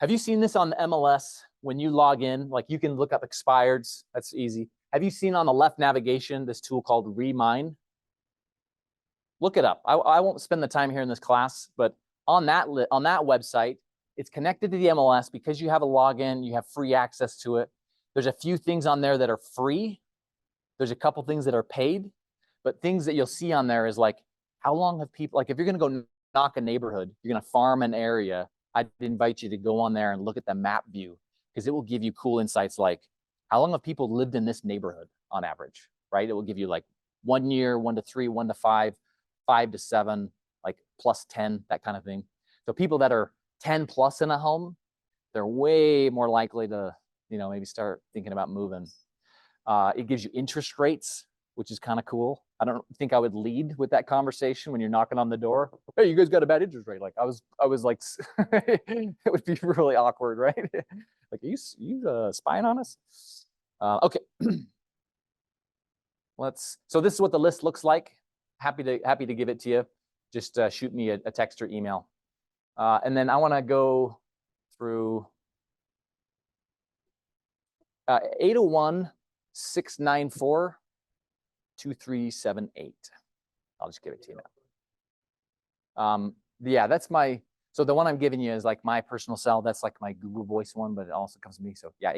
have you seen this on the MLS when you log in? Like you can look up expireds, that's easy. Have you seen on the left navigation this tool called Remine? Look it up. I won't spend the time here in this class, but on that website, it's connected to the MLS because you have a login, you have free access to it. There's a few things on there that are free. There's a couple things that are paid, but things that you'll see on there is like, how long have people, like if you're gonna go knock a neighborhood, you're gonna farm an area, I'd invite you to go on there and look at the map view because it will give you cool insights like, how long have people lived in this neighborhood on average, right? It will give you like 1 year, 1 to 3, 1 to 5, 5 to 7, like plus 10, that kind of thing. So people that are 10 plus in a home, they're way more likely to, maybe start thinking about moving. It gives you interest rates, which is kind of cool. I don't think I would lead with that conversation when you're knocking on the door. Hey, you guys got a bad interest rate. Like I was like, it would be really awkward, right? Like, are you spying on us? Okay. So this is what the list looks like. Happy to give it to you. Just shoot me a text or email. And then I want to go through 801-694-2378. I'll just give it to you now. Yeah, that's so the one I'm giving you is like my personal cell. That's like my Google Voice one, but it also comes to me. So yeah,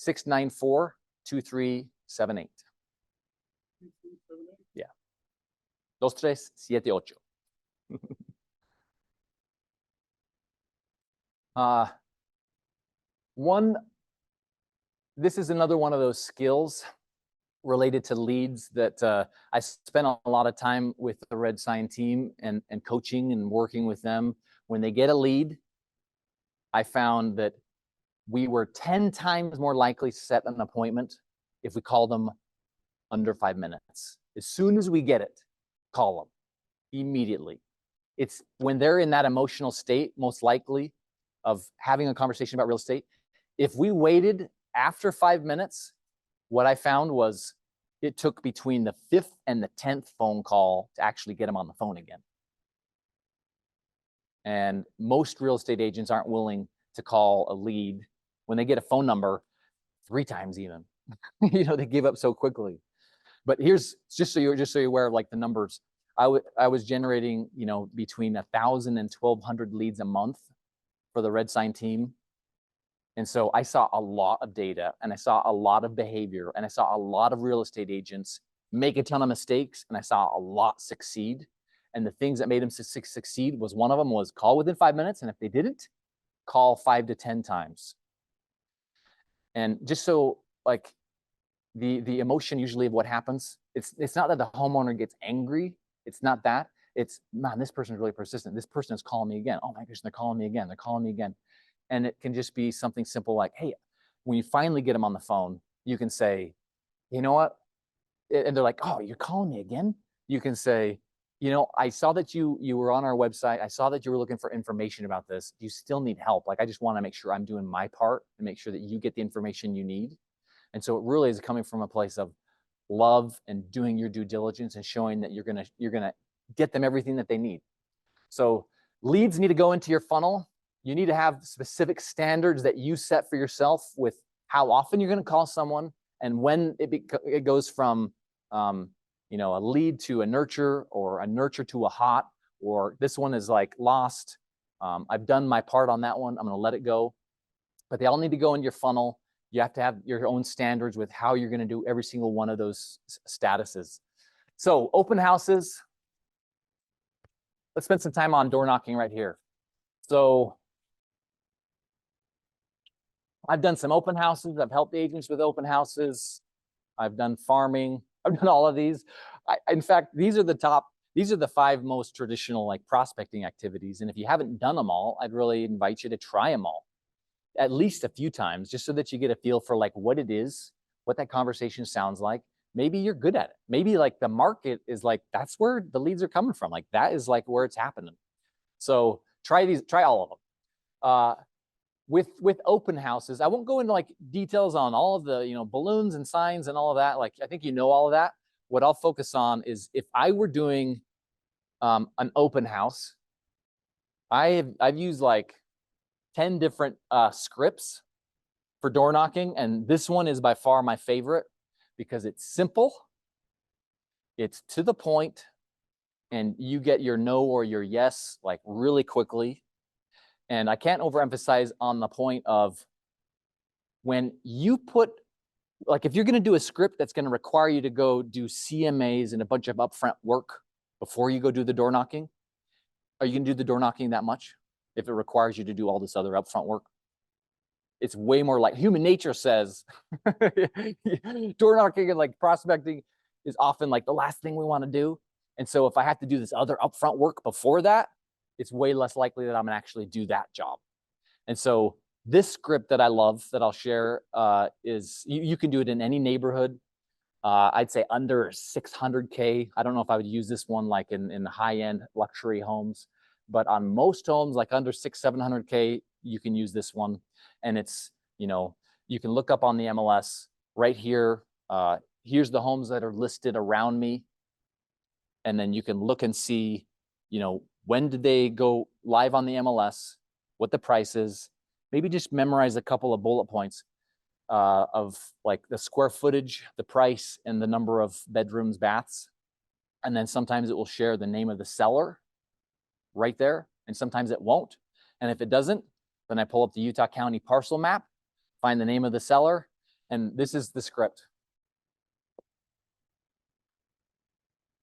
801-694-2378. Yeah. 2378. This is another one of those skills related to leads that I spent a lot of time with the Red Sign team and coaching and working with them. When they get a lead, I found that we were 10 times more likely to set an appointment if we call them under 5 minutes. As soon as we get it, call them immediately. It's when they're in that emotional state, most likely, of having a conversation about real estate. If we waited after 5 minutes, what I found was it took between the 5th and the 10th phone call to actually get them on the phone again. And most real estate agents aren't willing to call a lead when they get a phone number 3 times even. They give up so quickly. But here's just so you're aware of like the numbers. I was generating, between 1,000 and 1,200 leads a month for the Red Sign team. And so I saw a lot of data and I saw a lot of behavior and I saw a lot of real estate agents make a ton of mistakes and I saw a lot succeed. And the things that made them succeed was one of them was call within 5 minutes. And if they didn't, call 5 to 10 times. And just so like the emotion usually of what happens, it's not that the homeowner gets angry. It's not that. It's, man, this person's really persistent. This person is calling me again. Oh my gosh, they're calling me again. They're calling me again. And it can just be something simple like, hey, when you finally get them on the phone, you can say, you know what? And they're like, oh, you're calling me again? You can say, you know, I saw that you were on our website. I saw that you were looking for information about this. Do you still need help? Like, I just want to make sure I'm doing my part and make sure that you get the information you need. And so it really is coming from a place of love and doing your due diligence and showing that you're gonna get them everything that they need. So leads need to go into your funnel. You need to have specific standards that you set for yourself with how often you're going to call someone and when it goes from you know, a lead to a nurture or a nurture to a hot, or this one is like lost. I've done my part on that one. I'm going to let it go. But they all need to go in your funnel. You have to have your own standards with how you're going to do every single one of those statuses. So open houses. Let's spend some time on door knocking right here. So I've done some open houses. I've helped agents with open houses. I've done farming. I've done all of these. In fact, these are the 5 most traditional like prospecting activities. And if you haven't done them all, I'd really invite you to try them all at least a few times, just so that you get a feel for like what it is, what that conversation sounds like. Maybe you're good at it. Maybe like the market is like, that's where the leads are coming from. Like that is like where it's happening. So try all of them. With open houses, I won't go into like details on all of the, you know, balloons and signs and all of that. Like, I think you know all of that. What I'll focus on is if I were doing an open house, I've used like 10 different scripts for door knocking. And this one is by far my favorite because it's simple, it's to the point, and you get your no or your yes like really quickly. And I can't overemphasize on the point of when you put, like if you're going to do a script that's going to require you to go do CMAs and a bunch of upfront work before you go do the door knocking, are you going to do the door knocking that much if it requires you to do all this other upfront work? It's way more like human nature says door knocking and like prospecting is often like the last thing we want to do. And so if I have to do this other upfront work before that, it's way less likely that I'm gonna actually do that job. And so this script that I love that I'll share is you can do it in any neighborhood. I'd say under 600K. I don't know if I would use this one like in high-end luxury homes, but on most homes like under 600-700K, you can use this one. And it's, you know, you can look up on the MLS right here. Here's the homes that are listed around me. And then you can look and see, you know, when did they go live on the MLS, what the price is. Maybe just memorize a couple of bullet points of like the square footage, the price, and the number of bedrooms, baths. And then sometimes it will share the name of the seller right there, and sometimes it won't. And if it doesn't, then I pull up the Utah County parcel map, find the name of the seller, and this is the script.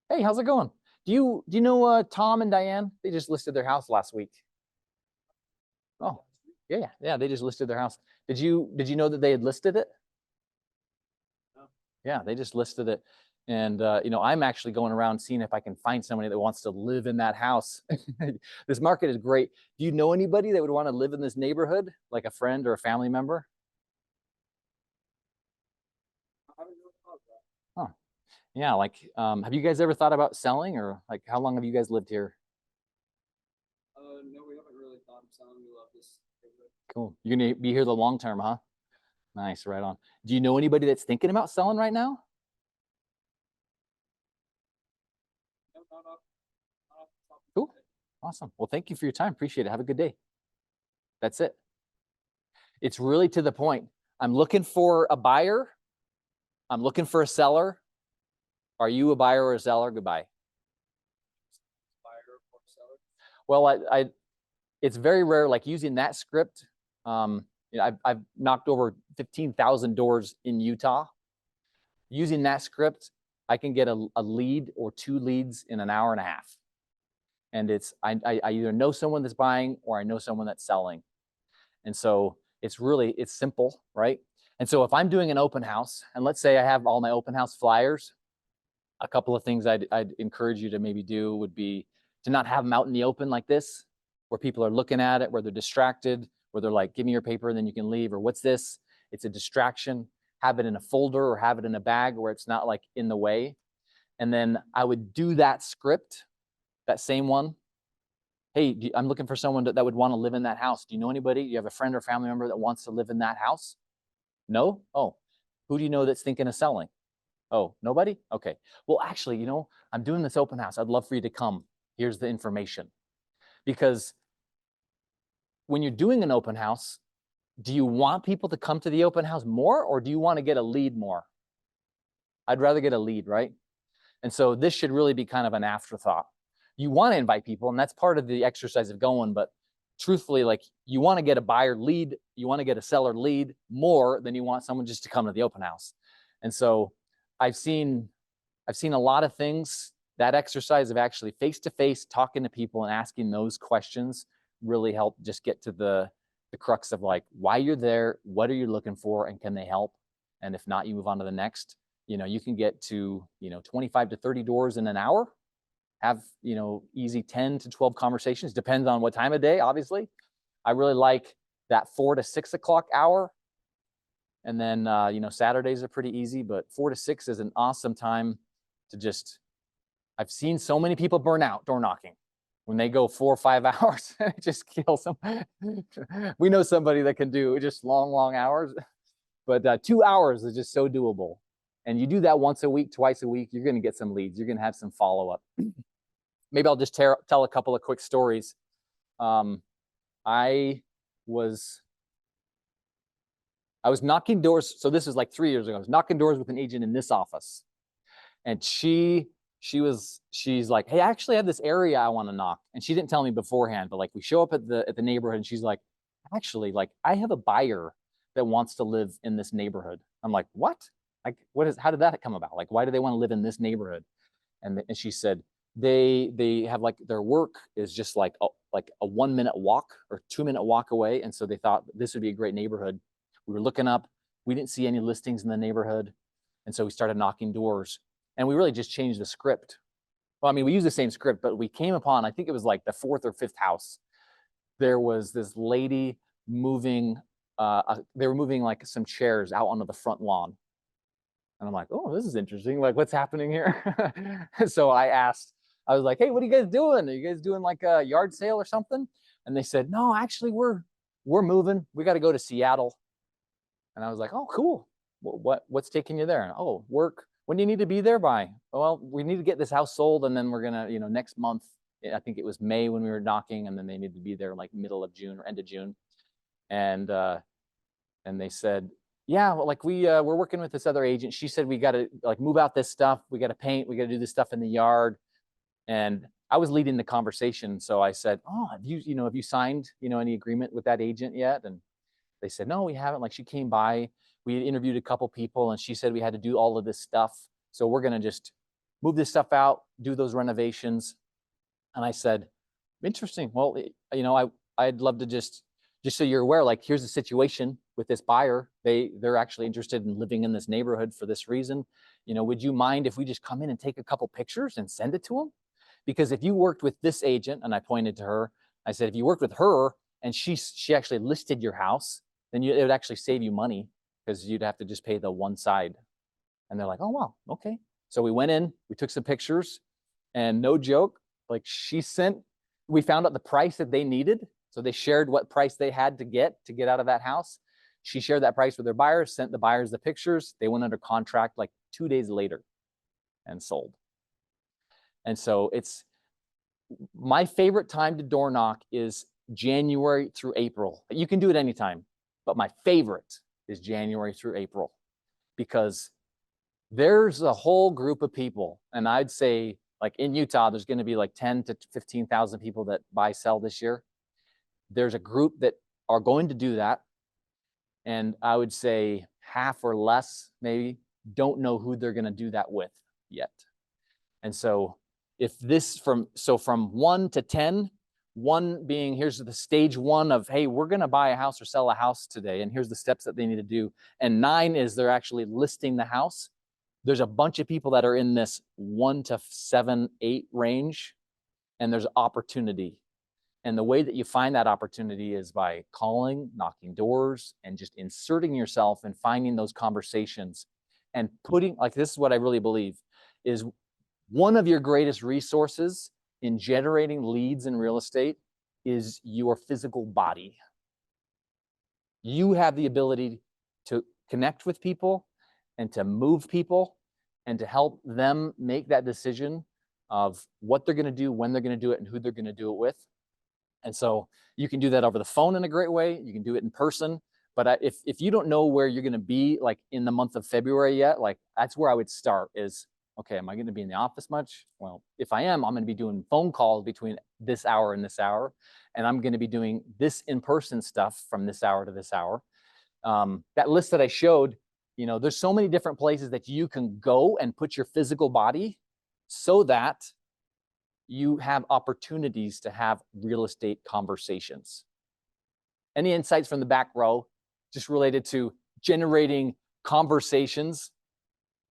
Hey, how's it going? Do you know Tom and Diane? They just listed their house last week. Oh, yeah, they just listed their house. Did you know that they had listed it? No. Yeah, they just listed it. And you know, I'm actually going around seeing if I can find somebody that wants to live in that house. This market is great. Do you know anybody that would want to live in this neighborhood, like a friend or a family member? Huh. Yeah, like, have you guys ever thought about selling, or like, how long have you guys lived here? No, we haven't really thought of selling. We love this neighborhood. Cool. You're gonna be here the long term, huh? Nice, right on. Do you know anybody that's thinking about selling right now? No, not off the top of my Cool. head. Awesome. Well, thank you for your time. Appreciate it. Have a good day. That's it. It's really to the point. I'm looking for a buyer. I'm looking for a seller. Are you a buyer or a seller? Goodbye. Buyer or seller. Well, it's very rare, like using that script. You know, I've knocked over 15,000 doors in Utah. Using that script, I can get a lead or 2 leads in an hour and a half. And it's, I either know someone that's buying or I know someone that's selling. And so it's simple, right? And so if I'm doing an open house, and let's say I have all my open house flyers, a couple of things I'd encourage you to maybe do would be to not have them out in the open like this, where people are looking at it, where they're distracted, where they're like, give me your paper and then you can leave, or what's this? It's a distraction. Have it in a folder or have it in a bag where it's not like in the way. And then I would do that script that same one. Hey, I'm looking for someone that would want to live in that house. Do you know anybody? Do you have a friend or family member that wants to live in that house? No? Oh, who do you know that's thinking of selling? Oh, nobody? Okay. Well, actually, you know, I'm doing this open house. I'd love for you to come. Here's the information. Because when you're doing an open house, do you want people to come to the open house more, or do you want to get a lead more? I'd rather get a lead, right? And so this should really be kind of an afterthought. You want to invite people, and that's part of the exercise of going, but truthfully, like, you want to get a buyer lead, you want to get a seller lead more than you want someone just to come to the open house. And so I've seen a lot of things. That exercise of actually face-to-face talking to people and asking those questions really help just get to the crux of like why you're there, what are you looking for, and can they help? And if not, you move on to the next. You know, you can get to, 25 to 30 doors in an hour, have, easy 10 to 12 conversations, depends on what time of day, obviously. I really like that 4 to 6 o'clock hour. And then, Saturdays are pretty easy, but 4 to 6 is an awesome time to just, I've seen so many people burn out door knocking. When they go 4 or 5 hours, it just kills them. We know somebody that can do just long, long hours, but 2 hours is just so doable. And you do that once a week, twice a week, you're going to get some leads. You're going to have some follow-up. Maybe I'll just tell a couple of quick stories. I was knocking doors. So this is like 3 years ago. I was knocking doors with an agent in this office. And she's like, hey, I actually have this area I want to knock. And she didn't tell me beforehand, but like we show up at the neighborhood and she's like, actually, like I have a buyer that wants to live in this neighborhood. I'm like, what? Like, how did that come about? Like, why do they want to live in this neighborhood? And she said, they have like their work is just like a 1 minute walk or 2 minute walk away. And so they thought this would be a great neighborhood. We were looking up, we didn't see any listings in the neighborhood. And so we started knocking doors and we really just changed the script. Well, I mean, we use the same script, but we came upon, I think it was like the 4th or 5th house. There was this lady moving, they were moving like some chairs out onto the front lawn. And I'm like, oh, this is interesting. Like, what's happening here? So I was like, hey, what are you guys doing? Are you guys doing like a yard sale or something? And they said, no, actually, we're moving. We got to go to Seattle. And I was like, oh, cool. What's taking you there? And, oh, work. When do you need to be there by? Well, we need to get this house sold. And then we're going to, next month, I think it was May when we were knocking. And then they needed to be there like middle of June or end of June. And they said, yeah, well, like we're working with this other agent. She said, we got to like move out this stuff. We got to paint. We got to do this stuff in the yard. And I was leading the conversation. So I said, oh, have you signed, any agreement with that agent yet? And they said, no, we haven't. Like she came by, we interviewed a couple people and she said we had to do all of this stuff. So we're going to just move this stuff out, do those renovations. And I said, interesting. Well, I'd love to just so you're aware, like here's the situation with this buyer. They're actually interested in living in this neighborhood for this reason. Would you mind if we just come in and take a couple pictures and send it to them? Because if you worked with this agent, and I pointed to her, I said, if you worked with her and she actually listed your house, then it would actually save you money because you'd have to just pay the one side. And they're like, oh, wow, okay. So we went in, we took some pictures, and no joke, like we found out the price that they needed. So they shared what price they had to get out of that house. She shared that price with their buyers, sent the buyers the pictures. They went under contract like 2 days later and sold. And so it's my favorite time to door knock is January through April. You can do it anytime, but my favorite is January through April because there's a whole group of people. And I'd say like in Utah, there's going to be like 10 to 15,000 people that buy, sell this year. There's a group that are going to do that. And I would say half or less maybe don't know who they're going to do that with yet. And so from 1 to 10, 1 being here's the stage 1 of, hey, we're going to buy a house or sell a house today. And here's the steps that they need to do. And 9 is they're actually listing the house. There's a bunch of people that are in this 1 to 7, 8 range. And there's opportunity. And the way that you find that opportunity is by calling, knocking doors, and just inserting yourself and finding those conversations and putting, like this is what I really believe, is one of your greatest resources in generating leads in real estate is your physical body. You have the ability to connect with people and to move people and to help them make that decision of what they're going to do, when they're going to do it, and who they're going to do it with. And so you can do that over the phone in a great way. You can do it in person. But if you don't know where you're going to be like in the month of February yet, like that's where I would start is, okay, am I going to be in the office much? Well, if I am, I'm going to be doing phone calls between this hour and this hour. And I'm going to be doing this in-person stuff from this hour to this hour. That list that I showed, you know, there's so many different places that you can go and put your physical body so that you have opportunities to have real estate conversations. Any insights from the back row just related to generating conversations?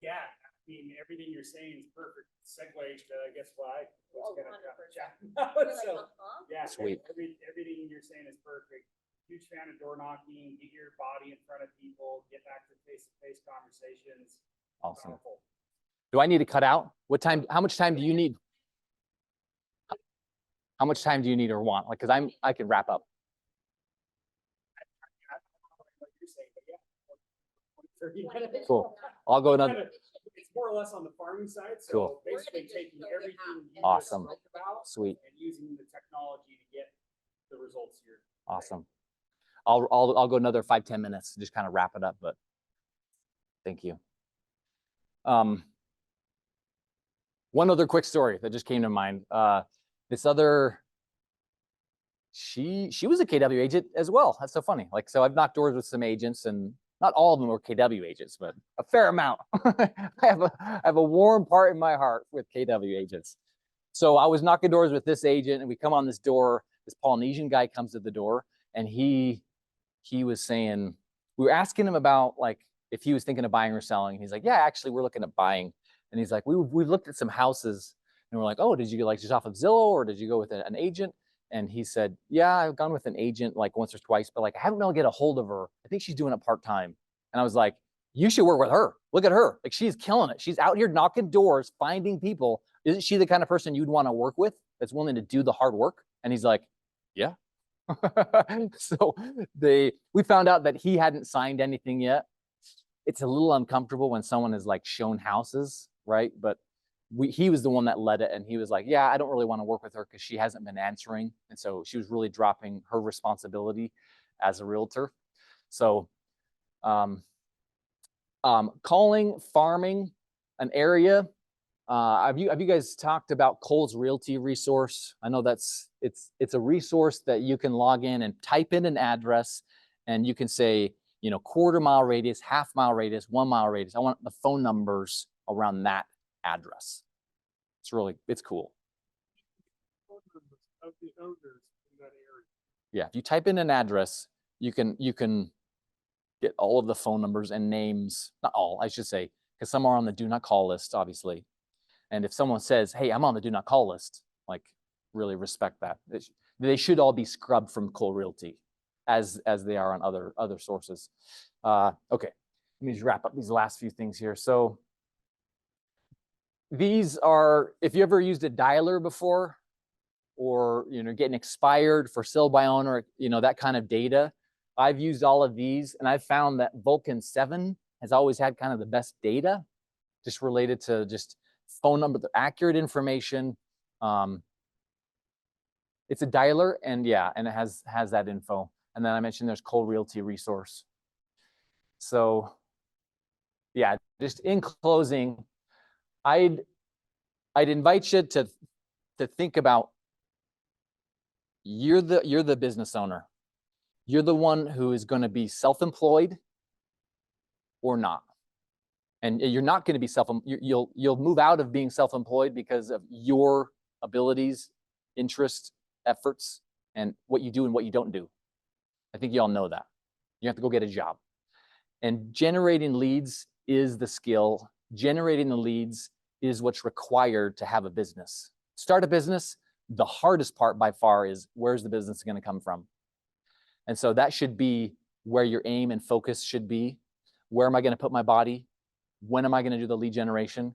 Yeah, I mean, everything you're saying is perfect. Segue to, I guess, why I was gonna chat about. So, yeah, Sweet. everything you're saying is perfect. Huge fan of door knocking, get your body in front of people, get back to face-to-face conversations. Awesome. Powerful. Do I need to cut out? What time, how much time do you need? How much time do you need or want? Like, cause I can wrap up. I don't know what you're saying, but yeah. 30 minutes. Cool. I'll go another. It's more or less on the farming side, so Cool. basically taking everything you Awesome. just spoke about Sweet. and using the technology to get the results here. Awesome. I'll go another 5-10 minutes, just kind of wrap it up, but thank you. One other quick story that just came to mind. This other, she was a KW agent as well. That's so funny. Like, so I've knocked doors with some agents, and not all of them were KW agents, but a fair amount. I have a warm part in my heart with KW agents. So I was knocking doors with this agent, and we come on this door. This Polynesian guy comes to the door, and he was saying, we were asking him about like if he was thinking of buying or selling. And he's like, yeah, actually, we're looking at buying. And he's like, we've looked at some houses, and we're like, oh, did you like just off of Zillow, or did you go with an agent? And he said, yeah, I've gone with an agent like once or twice, but like I haven't been able to get a hold of her. I think she's doing it part-time. And I was like, you should work with her. Look at her. Like, she's killing it. She's out here knocking doors, finding people. Isn't she the kind of person you'd want to work with that's willing to do the hard work? And he's like, yeah. So we found out that he hadn't signed anything yet. It's a little uncomfortable when someone is like shown houses, right? But he was the one that led it, and he was like, yeah, I don't really want to work with her because she hasn't been answering. And so she was really dropping her responsibility as a realtor. So calling, farming an area. Have you guys talked about Cole's Realty resource? I know it's a resource that you can log in and type in an address, and you can say, you know, quarter-mile radius, half-mile radius, 1-mile radius. I want the phone numbers around that address. It's cool. Of the owners in that area. Yeah, if you type in an address, you can get all of the phone numbers and names. Not all, I should say, because some are on the do not call list, obviously. And if someone says, hey, I'm on the do not call list, like, really respect that. They should all be scrubbed from Cole Realty as they are on other sources. Okay, let me just wrap up these last few things here. So these are, if you ever used a dialer before, or, you know, getting expired for sale by owner, you know, that kind of data, I've used all of these, and I've found that Vulcan 7 has always had kind of the best data, just related to just phone number, the accurate information. It's a dialer, and yeah, and it has that info. And then I mentioned there's Cole Realty resource. So yeah, just in closing, I'd invite you to think about, you're the business owner. You're the one who is going to be self-employed or not. And you're not going to be you'll move out of being self-employed because of your abilities, interests, efforts, and what you do and what you don't do. I think you all know that. You have to go get a job. And generating leads is the skill. Generating the leads is what's required to have a business. Start a business, the hardest part by far is, where's the business going to come from? And so that should be where your aim and focus should be. Where am I going to put my body? When am I going to do the lead generation?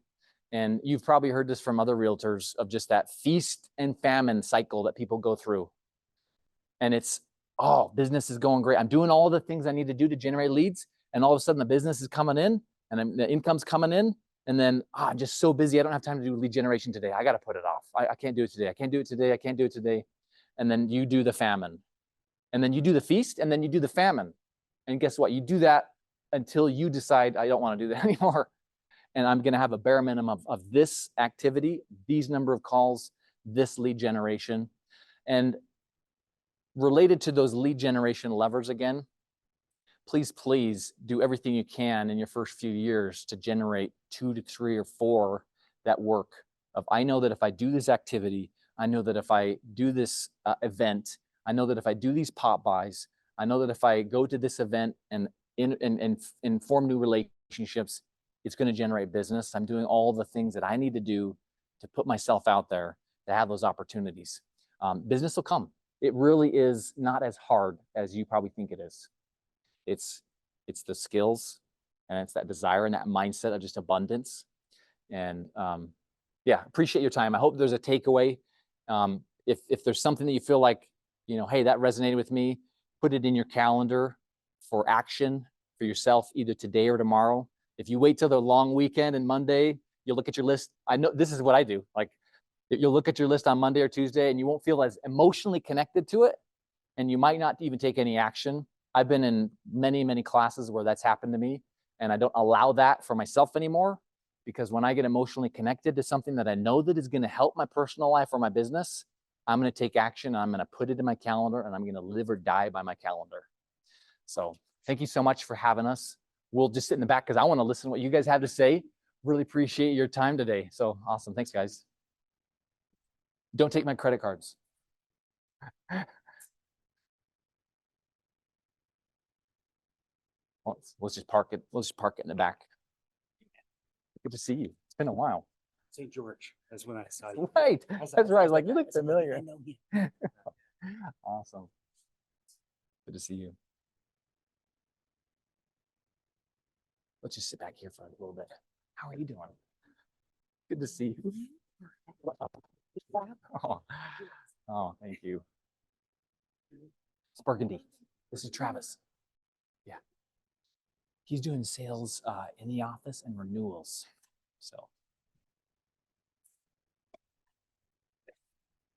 And you've probably heard this from other realtors of just that feast and famine cycle that people go through. And it's, oh, business is going great. I'm doing all the things I need to do to generate leads. And all of a sudden the business is coming in and the income's coming in. And then I'm just so busy. I don't have time to do lead generation today. I got to put it off. I can't do it today. I can't do it today. I can't do it today. And then you do the famine. And then you do the feast and then you do the famine. And guess what? You do that until you decide, I don't want to do that anymore. And I'm going to have a bare minimum of this activity, these number of calls, this lead generation. And related to those lead generation levers again, please do everything you can in your first few years to generate 2 to 3 or 4 that work. I know that if I do this activity, I know that if I do this event, I know that if I do these pop buys, I know that if I go to this event and form new relationships, it's going to generate business. I'm doing all the things that I need to do to put myself out there to have those opportunities. Business will come. It really is not as hard as you probably think it is. It's the skills and it's that desire and that mindset of just abundance. And yeah, appreciate your time. I hope there's a takeaway. If there's something that you feel like, you know, hey, that resonated with me, put it in your calendar for action for yourself, either today or tomorrow. If you wait till the long weekend and Monday, you'll look at your list. I know this is what I do. Like, you'll look at your list on Monday or Tuesday and you won't feel as emotionally connected to it. And you might not even take any action. I've been in many, many classes where that's happened to me. And I don't allow that for myself anymore, because when I get emotionally connected to something that I know that is going to help my personal life or my business, I'm going to take action. I'm going to put it in my calendar and I'm going to live or die by my calendar. So thank you so much for having us. We'll just sit in the back because I want to listen to what you guys have to say. Really appreciate your time today. So awesome. Thanks, guys. Don't take my credit cards. Let's just park it. Let's just park it in the back. Good to see you. It's been a while. St. George, that's when I saw you. Right. That's right. I was like, you look I was like, familiar. I know you. Awesome. Good to see you. Let's just sit back here for a little bit. How are you doing? Good to see you. Oh, thank you. It's Burgundy. This is Travis. Yeah. He's doing sales in the office and renewals. So